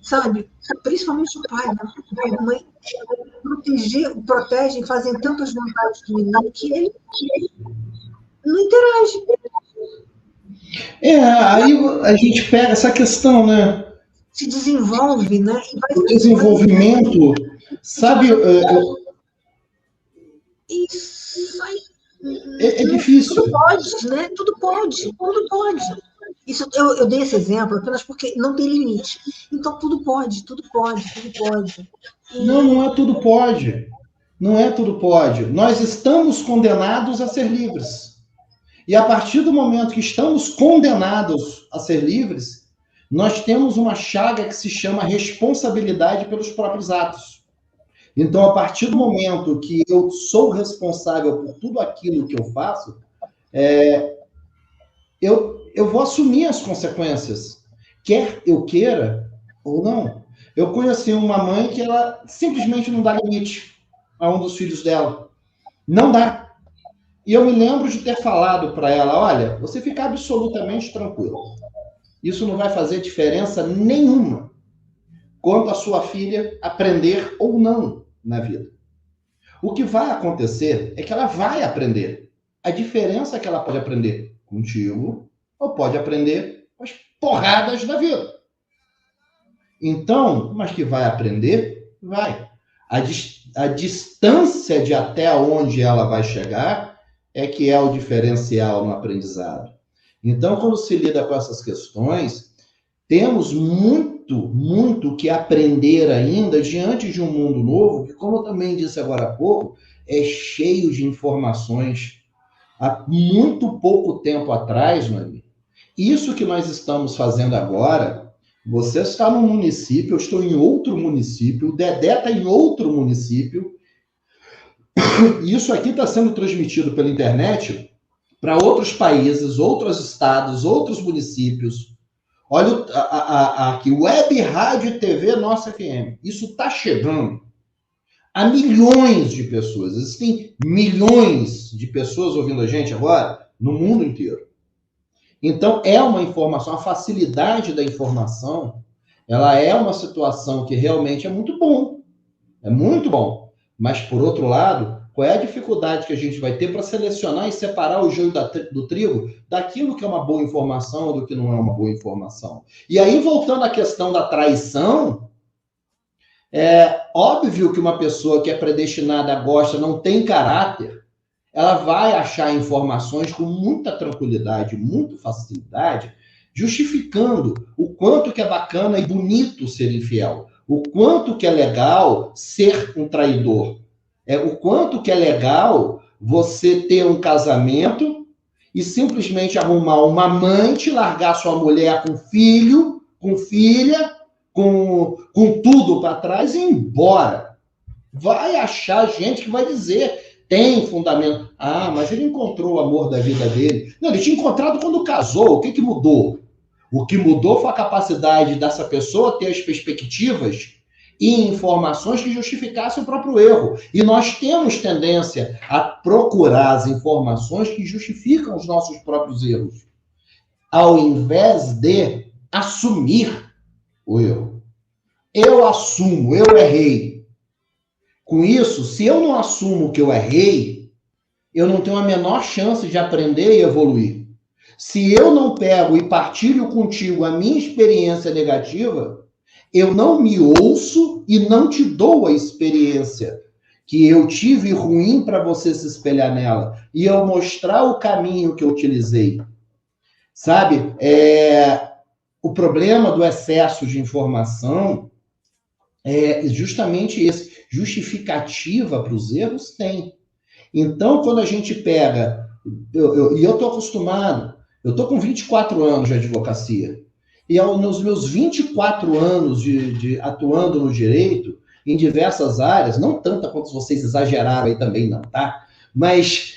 sabe, principalmente o pai, né? O pai e a mãe protegem, fazem tantas vontades do menino que ele não interage. Aí a gente pega essa questão, né? Se desenvolve, né? O desenvolvimento, sabe... Isso aí. É difícil. Tudo pode, né? Tudo pode. Isso, eu dei esse exemplo apenas porque não tem limite. Então, tudo pode. Não é tudo pode. Não é tudo pode. Nós estamos condenados a ser livres. E a partir do momento que estamos condenados a ser livres, nós temos uma chaga que se chama responsabilidade pelos próprios atos. Então, a partir do momento que eu sou responsável por tudo aquilo que eu faço, eu vou assumir as consequências, quer eu queira ou não. Eu conheci uma mãe que ela simplesmente não dá limite a um dos filhos dela. Não dá. E eu me lembro de ter falado para ela, olha, você fica absolutamente tranquilo. Isso não vai fazer diferença nenhuma quanto a sua filha aprender ou não na vida. O que vai acontecer é que ela vai aprender. A diferença é que ela pode aprender contigo ou pode aprender com as porradas da vida. Então, mas que vai aprender, vai. A distância de até onde ela vai chegar é que é o diferencial no aprendizado. Então, quando se lida com essas questões, temos muito que aprender ainda diante de um mundo novo, que, como eu também disse agora há pouco, é cheio de informações. Há muito pouco tempo atrás, Noemi, isso que nós estamos fazendo agora, você está num município, eu estou em outro município, o Dedé está em outro município, e isso aqui está sendo transmitido pela internet para outros países, outros estados, outros municípios. Olha aqui, Web Rádio e TV Nossa FM. Isso está chegando a milhões de pessoas. Existem milhões de pessoas ouvindo a gente agora no mundo inteiro. Então, é uma informação, a facilidade da informação, ela é uma situação que realmente é muito bom. É muito bom. Mas, por outro lado, Qual é a dificuldade que a gente vai ter para selecionar e separar o joio do trigo daquilo que é uma boa informação do que não é uma boa informação? E aí, voltando à questão da traição, é óbvio que uma pessoa que é predestinada a gosta, não tem caráter, ela vai achar informações com muita tranquilidade, muita facilidade, justificando o quanto que é bacana e bonito ser infiel, o quanto que é legal ser um traidor, o quanto que é legal você ter um casamento e simplesmente arrumar uma amante, largar sua mulher com filho, com filha, com tudo para trás e ir embora. Vai achar gente que vai dizer, tem fundamento. Ah, mas ele encontrou o amor da vida dele. Não, ele tinha encontrado quando casou. O que mudou? O que mudou foi a capacidade dessa pessoa ter as perspectivas e informações que justificassem o próprio erro. E nós temos tendência a procurar as informações que justificam os nossos próprios erros, ao invés de assumir o erro. Eu assumo, eu errei. Com isso, se eu não assumo que eu errei, eu não tenho a menor chance de aprender e evoluir. Se eu não pego e partilho contigo a minha experiência negativa, eu não me ouço e não te dou a experiência que eu tive ruim para você se espelhar nela e eu mostrar o caminho que eu utilizei. Sabe? O problema do excesso de informação é justamente esse. Justificativa para os erros tem. Então, quando a gente pega... eu estou acostumado, eu estou com 24 anos de advocacia. E nos meus 24 anos de atuando no direito, em diversas áreas, não tanta quanto vocês exageraram aí também não, tá? Mas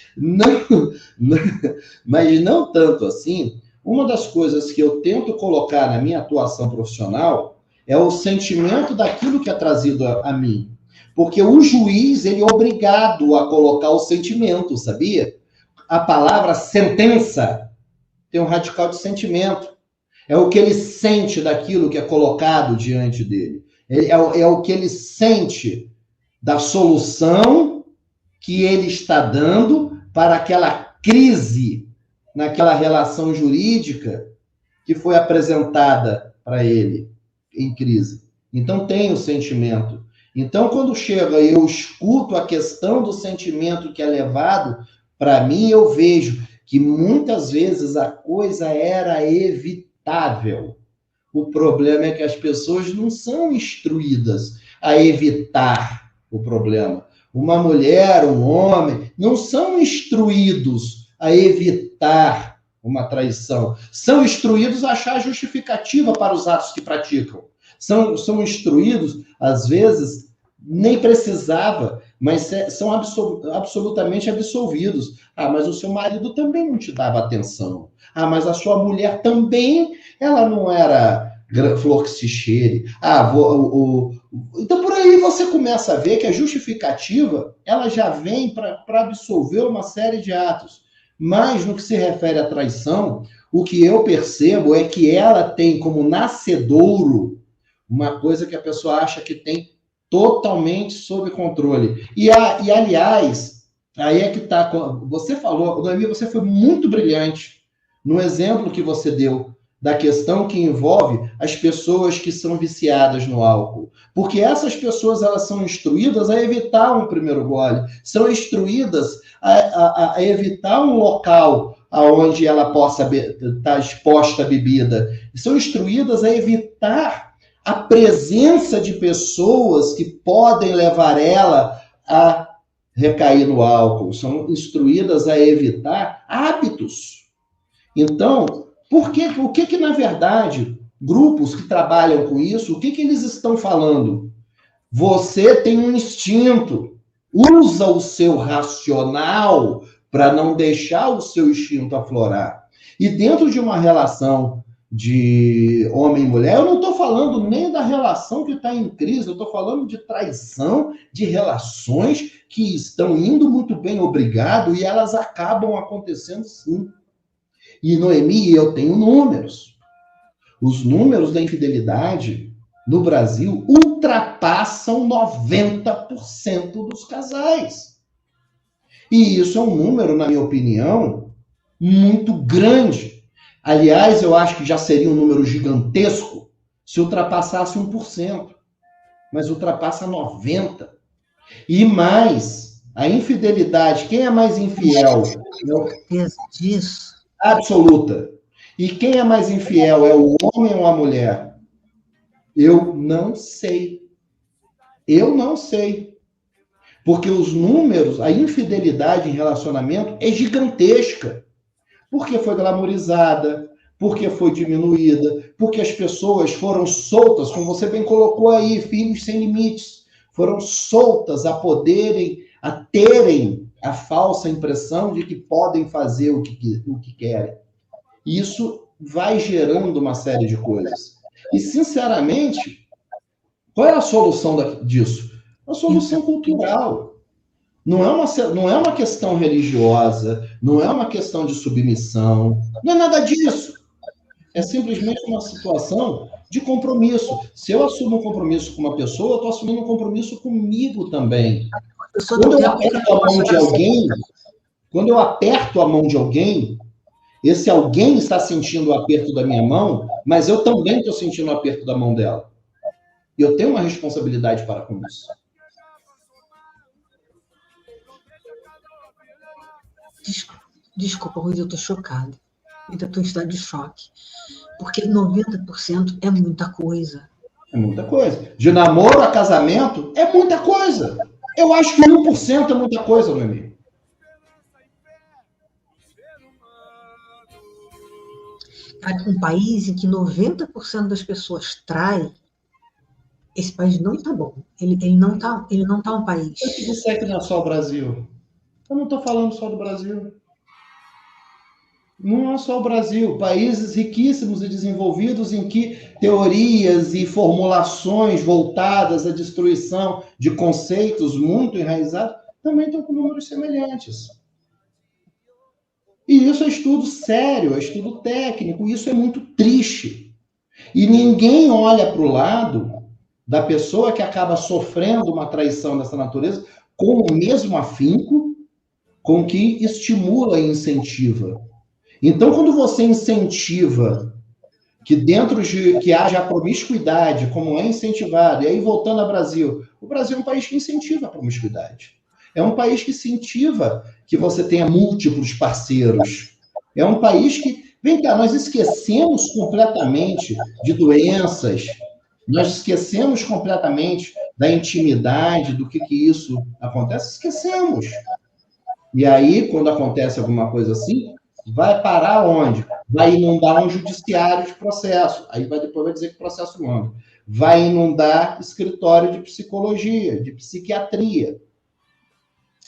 não tanto assim. Uma das coisas que eu tento colocar na minha atuação profissional é o sentimento daquilo que é trazido a mim. Porque o juiz, ele é obrigado a colocar o sentimento, sabia? A palavra sentença tem um radical de sentimento. É o que ele sente daquilo que é colocado diante dele. É o que ele sente da solução que ele está dando para aquela crise, naquela relação jurídica que foi apresentada para ele em crise. Então tem o sentimento. Então, quando chega e eu escuto a questão do sentimento que é levado, para mim eu vejo que muitas vezes a coisa era evitável. O problema é que as pessoas não são instruídas a evitar o problema. Uma mulher, um homem, não são instruídos a evitar uma traição. São instruídos a achar justificativa para os atos que praticam. São instruídos, às vezes, nem precisava, mas são absolutamente absolvidos. Ah, mas o seu marido também não te dava atenção. Ah, mas a sua mulher também, ela não era flor que se cheire. Então, por aí você começa a ver que a justificativa, ela já vem para absolver uma série de atos. Mas, no que se refere à traição, o que eu percebo é que ela tem como nascedouro uma coisa que a pessoa acha que tem totalmente sob controle. E aliás, aí é que está... Você falou, Noemi, você foi muito brilhante no exemplo que você deu da questão que envolve as pessoas que são viciadas no álcool. Porque essas pessoas, elas são instruídas a evitar um primeiro gole, são instruídas a evitar um local onde ela possa estar exposta à bebida, são instruídas a evitar a presença de pessoas que podem levar ela a recair no álcool, são instruídas a evitar hábitos. Então, o que na verdade, grupos que trabalham com isso, o que eles estão falando? Você tem um instinto, usa o seu racional para não deixar o seu instinto aflorar. E dentro de uma relação de homem e mulher, eu não estou falando nem da relação que está em crise, eu estou falando de traição, de relações que estão indo muito bem, obrigado, e elas acabam acontecendo sim. E, Noemi, eu tenho números. Os números da infidelidade no Brasil ultrapassam 90% dos casais. E isso é um número, na minha opinião, muito grande. Aliás, eu acho que já seria um número gigantesco se ultrapassasse 1%, mas ultrapassa 90%. E mais, a infidelidade, quem é mais infiel? Disso. Absoluta. E quem é mais infiel, é o homem ou a mulher? Eu não sei. Eu não sei. Porque os números, a infidelidade em relacionamento é gigantesca. Porque foi glamorizada, porque foi diminuída, porque as pessoas foram soltas, como você bem colocou aí, filhos sem limites, foram soltas a poderem, a terem a falsa impressão de que podem fazer o que querem. Isso vai gerando uma série de coisas. E, sinceramente, qual é a solução disso? A solução cultural. Não é uma questão religiosa, não é uma questão de submissão, não é nada disso. É simplesmente uma situação de compromisso. Se eu assumo um compromisso com uma pessoa, eu estou assumindo um compromisso comigo também. Quando eu aperto a mão de alguém, quando eu aperto a mão de alguém, esse alguém está sentindo o aperto da minha mão, mas eu também estou sentindo o aperto da mão dela. E eu tenho uma responsabilidade para com isso. Desculpa, Rui, eu estou chocada. Ainda estou em estado de choque. Porque 90% é muita coisa. É muita coisa. De namoro a casamento, é muita coisa. Eu acho que 1% é muita coisa, meu amigo. Um país em que 90% das pessoas trai, esse país não está bom. Ele não tá um país. Eu te disser que não é só o Brasil. Eu não estou falando só do Brasil. Não é só o Brasil. Países riquíssimos e desenvolvidos em que teorias e formulações voltadas à destruição de conceitos muito enraizados também estão com números semelhantes. E isso é estudo sério, é estudo técnico, isso é muito triste. E ninguém olha para o lado da pessoa que acaba sofrendo uma traição dessa natureza com o mesmo afinco com que estimula e incentiva. Então, quando você incentiva que haja a promiscuidade, como é incentivado, e aí voltando ao Brasil, o Brasil é um país que incentiva a promiscuidade. É um país que incentiva que você tenha múltiplos parceiros. É um país que, vem cá, nós esquecemos completamente de doenças, nós esquecemos completamente da intimidade, do que isso acontece, esquecemos. E aí, quando acontece alguma coisa assim, vai parar onde? Vai inundar um judiciário de processo. Aí depois vai dizer que processo não anda. Vai inundar escritório de psicologia, de psiquiatria.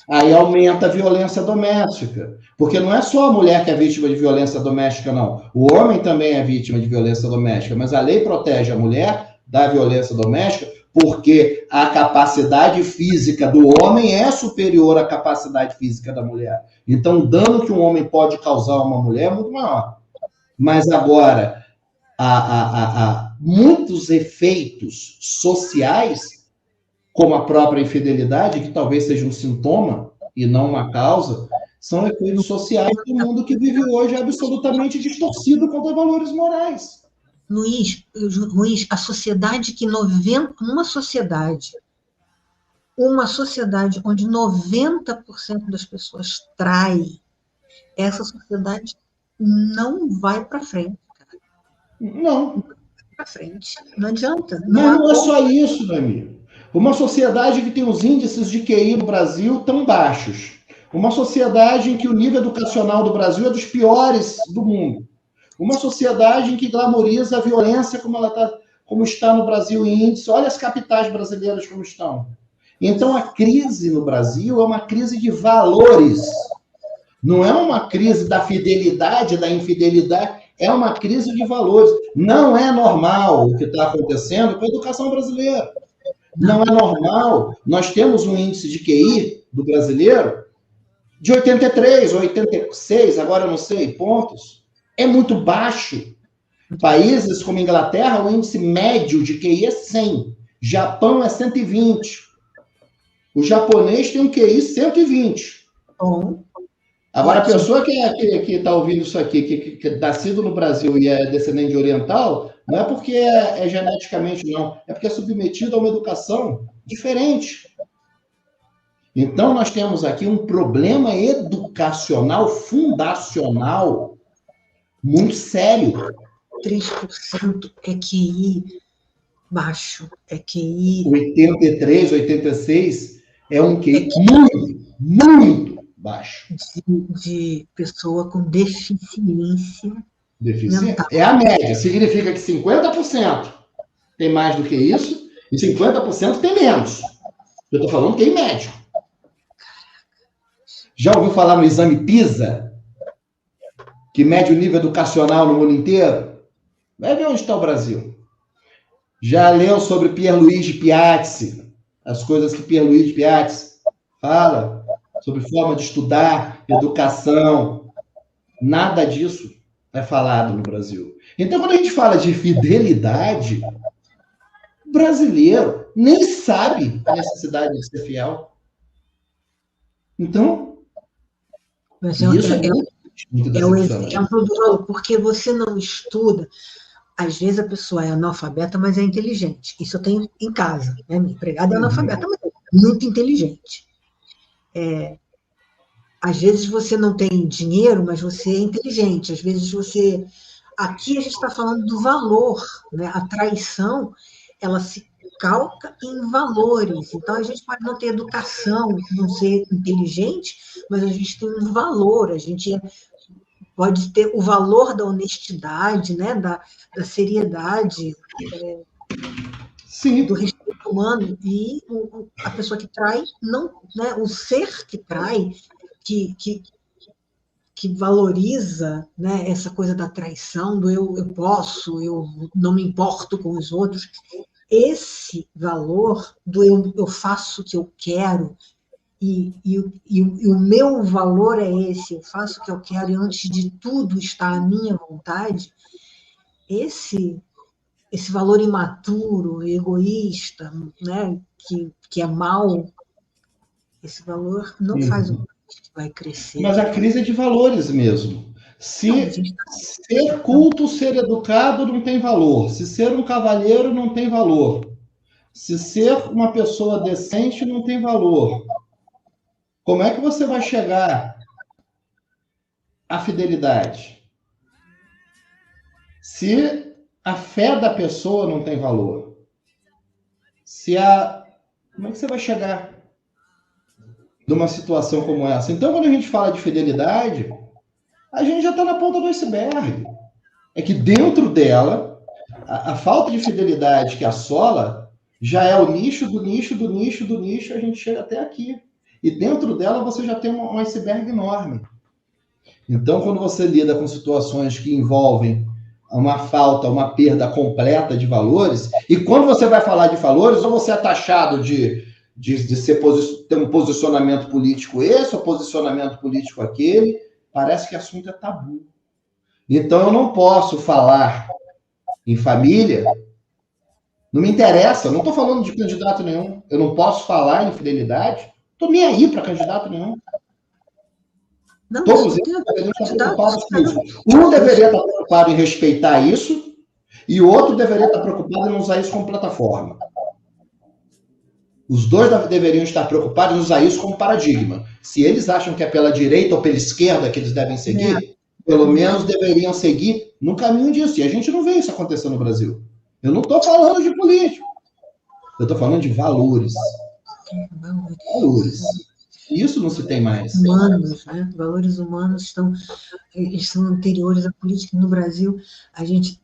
Aí aumenta a violência doméstica. Porque não é só a mulher que é vítima de violência doméstica, não. O homem também é vítima de violência doméstica. Mas a lei protege a mulher da violência doméstica porque a capacidade física do homem é superior à capacidade física da mulher. Então, o dano que um homem pode causar a uma mulher é muito maior. Mas agora, muitos efeitos sociais, como a própria infidelidade, que talvez seja um sintoma e não uma causa, são efeitos sociais do mundo que vive hoje absolutamente distorcido contra valores morais. Luiz, a sociedade que uma sociedade onde 90% das pessoas trai, essa sociedade não vai para frente, cara. Não. Para frente. Não adianta. Não é só isso, meu amigo. Uma sociedade que tem os índices de QI no Brasil tão baixos. Uma sociedade em que o nível educacional do Brasil é dos piores do mundo. Uma sociedade em que glamoriza a violência como está no Brasil em índice. Olha as capitais brasileiras como estão. Então, a crise no Brasil é uma crise de valores. Não é uma crise da fidelidade, da infidelidade. É uma crise de valores. Não é normal o que está acontecendo com a educação brasileira. Não é normal. Nós temos um índice de QI do brasileiro de 83, 86, agora eu não sei, pontos. É muito baixo. Países como Inglaterra, o índice médio de QI é 100. Japão é 120. O japonês tem um QI 120. Bom, Agora, a ótimo. pessoa que está ouvindo isso aqui, que é nascido no Brasil e é descendente de oriental, não é porque é geneticamente, não. É porque é submetido a uma educação diferente. Então, nós temos aqui um problema educacional fundacional muito sério. 3% é QI baixo, é QI 83, 86 é um QI muito, muito baixo. de pessoa com deficiência Deficiência. mental. É a média. Significa que 50% tem mais do que isso e 50% tem menos. Eu estou falando QI médio. Já ouviu falar no exame PISA? Que mede o nível educacional no mundo inteiro? Vai ver onde está o Brasil. Já leu sobre Pierluigi Piazzi? As coisas que Pierluigi Piazzi fala sobre forma de estudar, educação. Nada disso é falado no Brasil. Então, quando a gente fala de fidelidade, o brasileiro nem sabe a necessidade de ser fiel. Então, Mas isso é muito o decepcionante. exemplo do valor, porque você não estuda. Às vezes a pessoa é analfabeta, mas é inteligente. Isso eu tenho em casa. Né? Minha empregada é analfabeta, mas é muito inteligente. Às vezes você não tem dinheiro, mas você é inteligente. Às vezes você... Aqui a gente está falando do valor. Né? A traição, ela se calca em valores. Então, a gente pode não ter educação, não ser inteligente, mas a gente tem um valor. A gente pode ter o valor da honestidade, né? da seriedade, Sim. do respeito humano. E a pessoa que trai, não, né? O ser que trai, que valoriza, né, essa coisa da traição, do eu posso, eu não me importo com os outros, esse valor do eu faço o que eu quero, e o meu valor é esse, eu faço o que eu quero, e antes de tudo está a minha vontade, esse valor imaturo, egoísta, né, que é mau, esse valor não faz o que vai crescer. Mas a crise é de valores mesmo. Se ser culto, ser educado não tem valor. Se ser um cavalheiro não tem valor. Se ser uma pessoa decente não tem valor. Como é que você vai chegar à fidelidade? Se a fé da pessoa não tem valor. Como é que você vai chegar numa situação como essa? Então, quando a gente fala de fidelidade, a gente já está na ponta do iceberg. É que dentro dela, a falta de fidelidade que assola já é o nicho do nicho do nicho do nicho, a gente chega até aqui. E dentro dela você já tem um iceberg enorme. Então, quando você lida com situações que envolvem uma falta, uma perda completa de valores, e quando você vai falar de valores, ou você é taxado de ter um posicionamento político esse, ou posicionamento político aquele, parece que o assunto é tabu. Então, eu não posso falar em família, não me interessa, não estou falando de candidato nenhum, eu não posso falar em fidelidade, estou nem aí para candidato nenhum. Não, todos eles deveriam estar preocupados com isso. Um deveria estar preocupado em respeitar isso, e o outro deveria estar preocupado em não usar isso como plataforma. Os dois deveriam estar preocupados em usar isso como paradigma. Se eles acham que é pela direita ou pela esquerda que eles devem seguir, pelo menos deveriam seguir no caminho disso. E a gente não vê isso acontecer no Brasil. Eu não estou falando de político. Eu estou falando de valores. Valores. Isso não se tem mais. Humanos, né? Valores humanos estão anteriores à política. No Brasil, a gente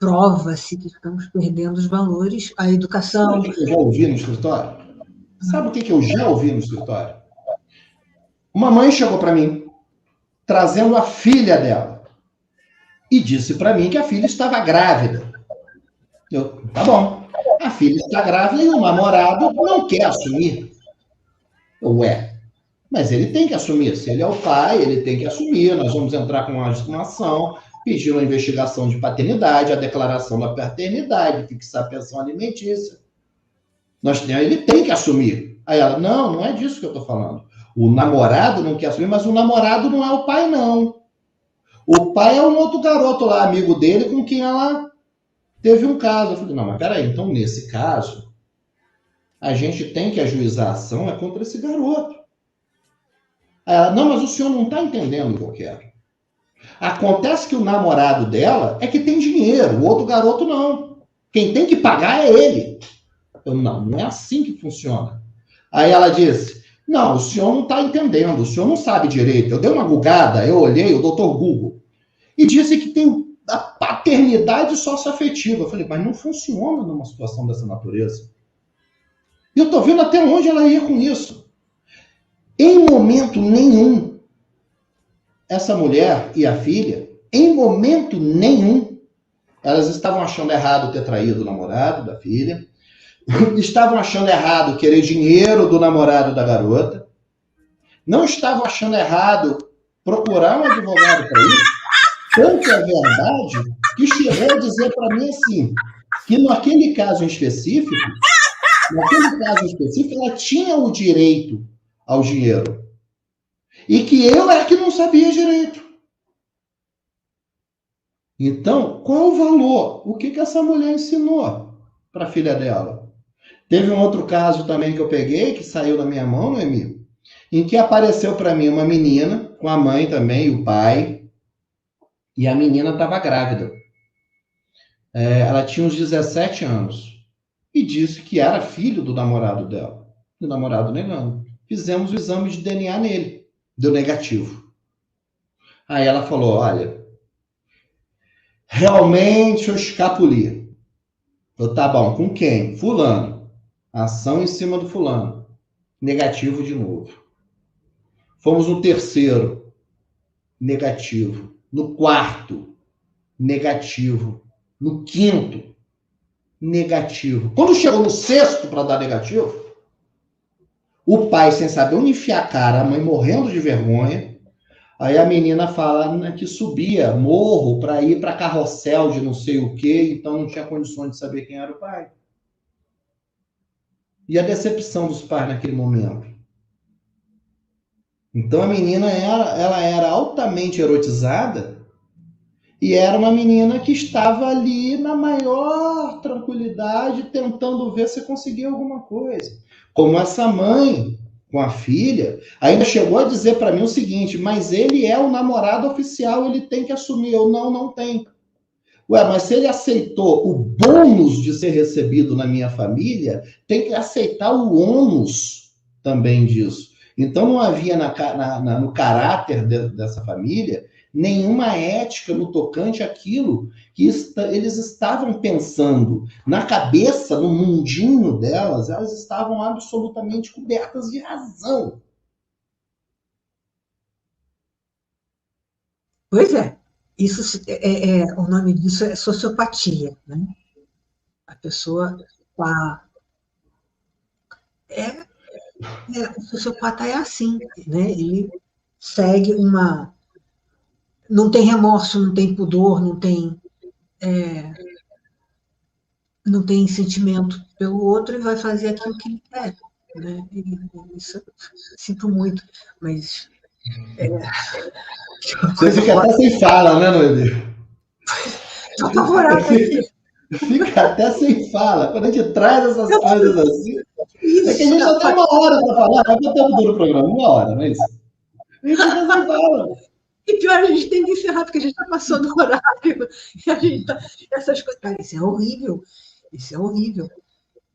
prova-se que estamos perdendo os valores, a educação. Sabe o que eu já ouvi no escritório? Sabe o que eu já ouvi no escritório? Uma mãe chegou para mim, trazendo a filha dela, e disse para mim que a filha estava grávida. Tá bom. A filha está grávida e o namorado não quer assumir. Ué, mas ele tem que assumir. Se ele é o pai, ele tem que assumir. Nós vamos entrar com uma ação, pedir uma investigação de paternidade, a declaração da paternidade, fixar a pensão alimentícia. Ele tem que assumir. Aí ela, não é disso que eu estou falando. O namorado não quer assumir, mas o namorado não é o pai, não. O pai é um outro garoto lá, amigo dele, com quem ela teve um caso. Eu falei, não, mas peraí, então nesse caso, a gente tem que ajuizar a ação é contra esse garoto. Ela, não, mas o senhor não está entendendo o que eu quero. Acontece que o namorado dela é que tem dinheiro, o outro garoto não. Quem tem que pagar é ele. Eu, não é assim que funciona. Aí ela disse, não, o senhor não está entendendo, o senhor não sabe direito. Eu dei uma gugada, eu olhei o doutor Google, e disse que tem a paternidade socioafetiva. Eu falei, mas não funciona numa situação dessa natureza. E eu estou vendo até onde ela ia com isso. Em momento nenhum, essa mulher e a filha, em momento nenhum, elas estavam achando errado ter traído o namorado da filha, estavam achando errado querer dinheiro do namorado da garota, não estavam achando errado procurar um advogado para isso. Tanto é verdade que chegou a dizer para mim assim, que naquele caso em específico, ela tinha o direito ao dinheiro. E que eu é que não sabia direito. Então, qual é o valor? O que essa mulher ensinou para a filha dela? Teve um outro caso também que eu peguei, que saiu da minha mão, Noemi, em que apareceu para mim uma menina, com a mãe também, e o pai, e a menina estava grávida. Ela tinha uns 17 anos. E disse que era filho do namorado dela. O namorado negando. Fizemos o exame de DNA nele. Deu negativo. Aí ela falou, olha, realmente eu escapuli. Eu, tá bom, com quem? Fulano. Ação em cima do fulano. Negativo de novo. Fomos no terceiro. Negativo. No quarto. Negativo. No quinto. Negativo. Quando chegou no sexto para dar negativo, o pai, sem saber onde enfiar a cara, a mãe morrendo de vergonha, aí a menina fala que subia morro para ir para carrossel de não sei o quê, então não tinha condições de saber quem era o pai. E a decepção dos pais naquele momento. Então a menina ela era altamente erotizada e era uma menina que estava ali na maior tranquilidade, tentando ver se conseguia alguma coisa. Como essa mãe, com a filha, ainda chegou a dizer para mim o seguinte, mas ele é o namorado oficial, ele tem que assumir. Eu, não tem. Ué, mas se ele aceitou o bônus de ser recebido na minha família, tem que aceitar o ônus também disso. Então não havia no caráter dessa família nenhuma ética no tocante àquilo que eles estavam pensando. Na cabeça, no mundinho delas, elas estavam absolutamente cobertas de razão. Pois é. Isso o nome disso é sociopatia, né? A pessoa está... o sociopata é assim, né? Ele segue uma... Não tem remorso, não tem pudor, não tem sentimento pelo outro e vai fazer aquilo que ele quer, né? Isso eu sinto muito, mas... Você fica até sem fala, né, Noemi? Estou apavorada aqui. Fica até sem fala. Quando a gente traz essas coisas assim... É que a gente já tem 1 hora para falar. Quanto tempo dura o programa? 1 hora, não é isso? A gente fica sem fala. E pior, a gente tem que encerrar, porque a gente está passando o horário. E a gente tá... Essas coisas... Cara, isso é horrível. Isso é horrível.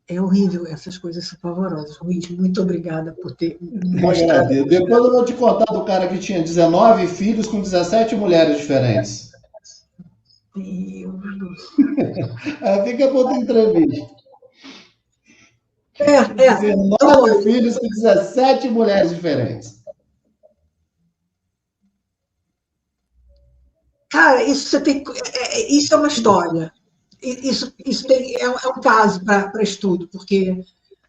É horrível. Essas coisas são pavorosas. Luiz, muito obrigada por ter mostrado. Depois eu vou te contar do cara que tinha 19 filhos com 17 mulheres diferentes. Meu Deus. Fica para outra entrevista. 19 filhos com 17 mulheres diferentes. Cara, isso é uma história. Isso é um caso para estudo, porque,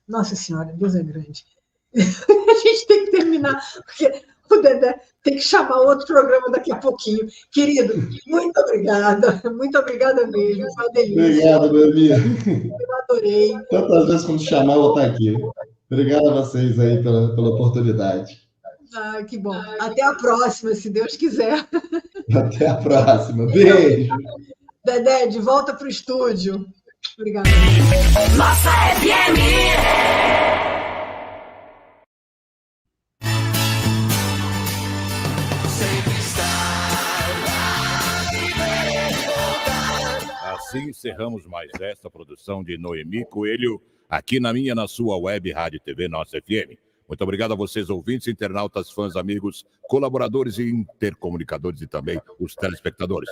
nossa senhora, Deus é grande. A gente tem que terminar, porque o Dedé tem que chamar outro programa daqui a pouquinho. Querido, muito obrigada mesmo, foi uma delícia. Obrigado, meu amigo. Eu adorei. Tantas vezes quando chamar, eu vou estar aqui. Obrigado a vocês aí pela oportunidade. Ah, que bom. Até a próxima, se Deus quiser. Até a próxima. Beijo. Dedé, de volta para o estúdio. Obrigada. Nossa FM. Assim encerramos mais esta produção de Noemi Coelho, aqui na sua web Rádio TV Nossa FM. Muito obrigado a vocês, ouvintes, internautas, fãs, amigos, colaboradores e intercomunicadores e também os telespectadores.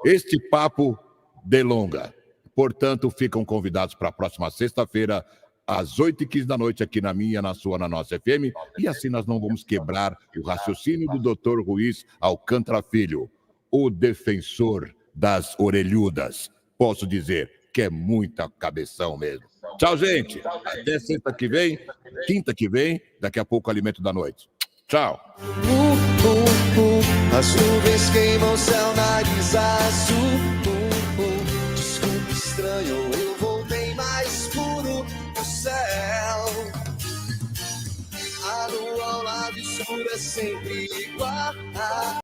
Este papo delonga. Portanto, ficam convidados para a próxima sexta-feira, às 8h15 da noite, aqui na sua, na Nossa FM. E assim nós não vamos quebrar o raciocínio do Dr. Ruiz Alcântara Filho, o defensor das orelhudas. Posso dizer que é muita cabeção mesmo. Tchau, gente. Até sexta que vem, quinta que vem, daqui a pouco Alimento da Noite. Tchau. As nuvens queimam o céu, nariz azul. Desculpe, estranho, eu voltei mais puro do céu. A lua ao lado escura sempre igual.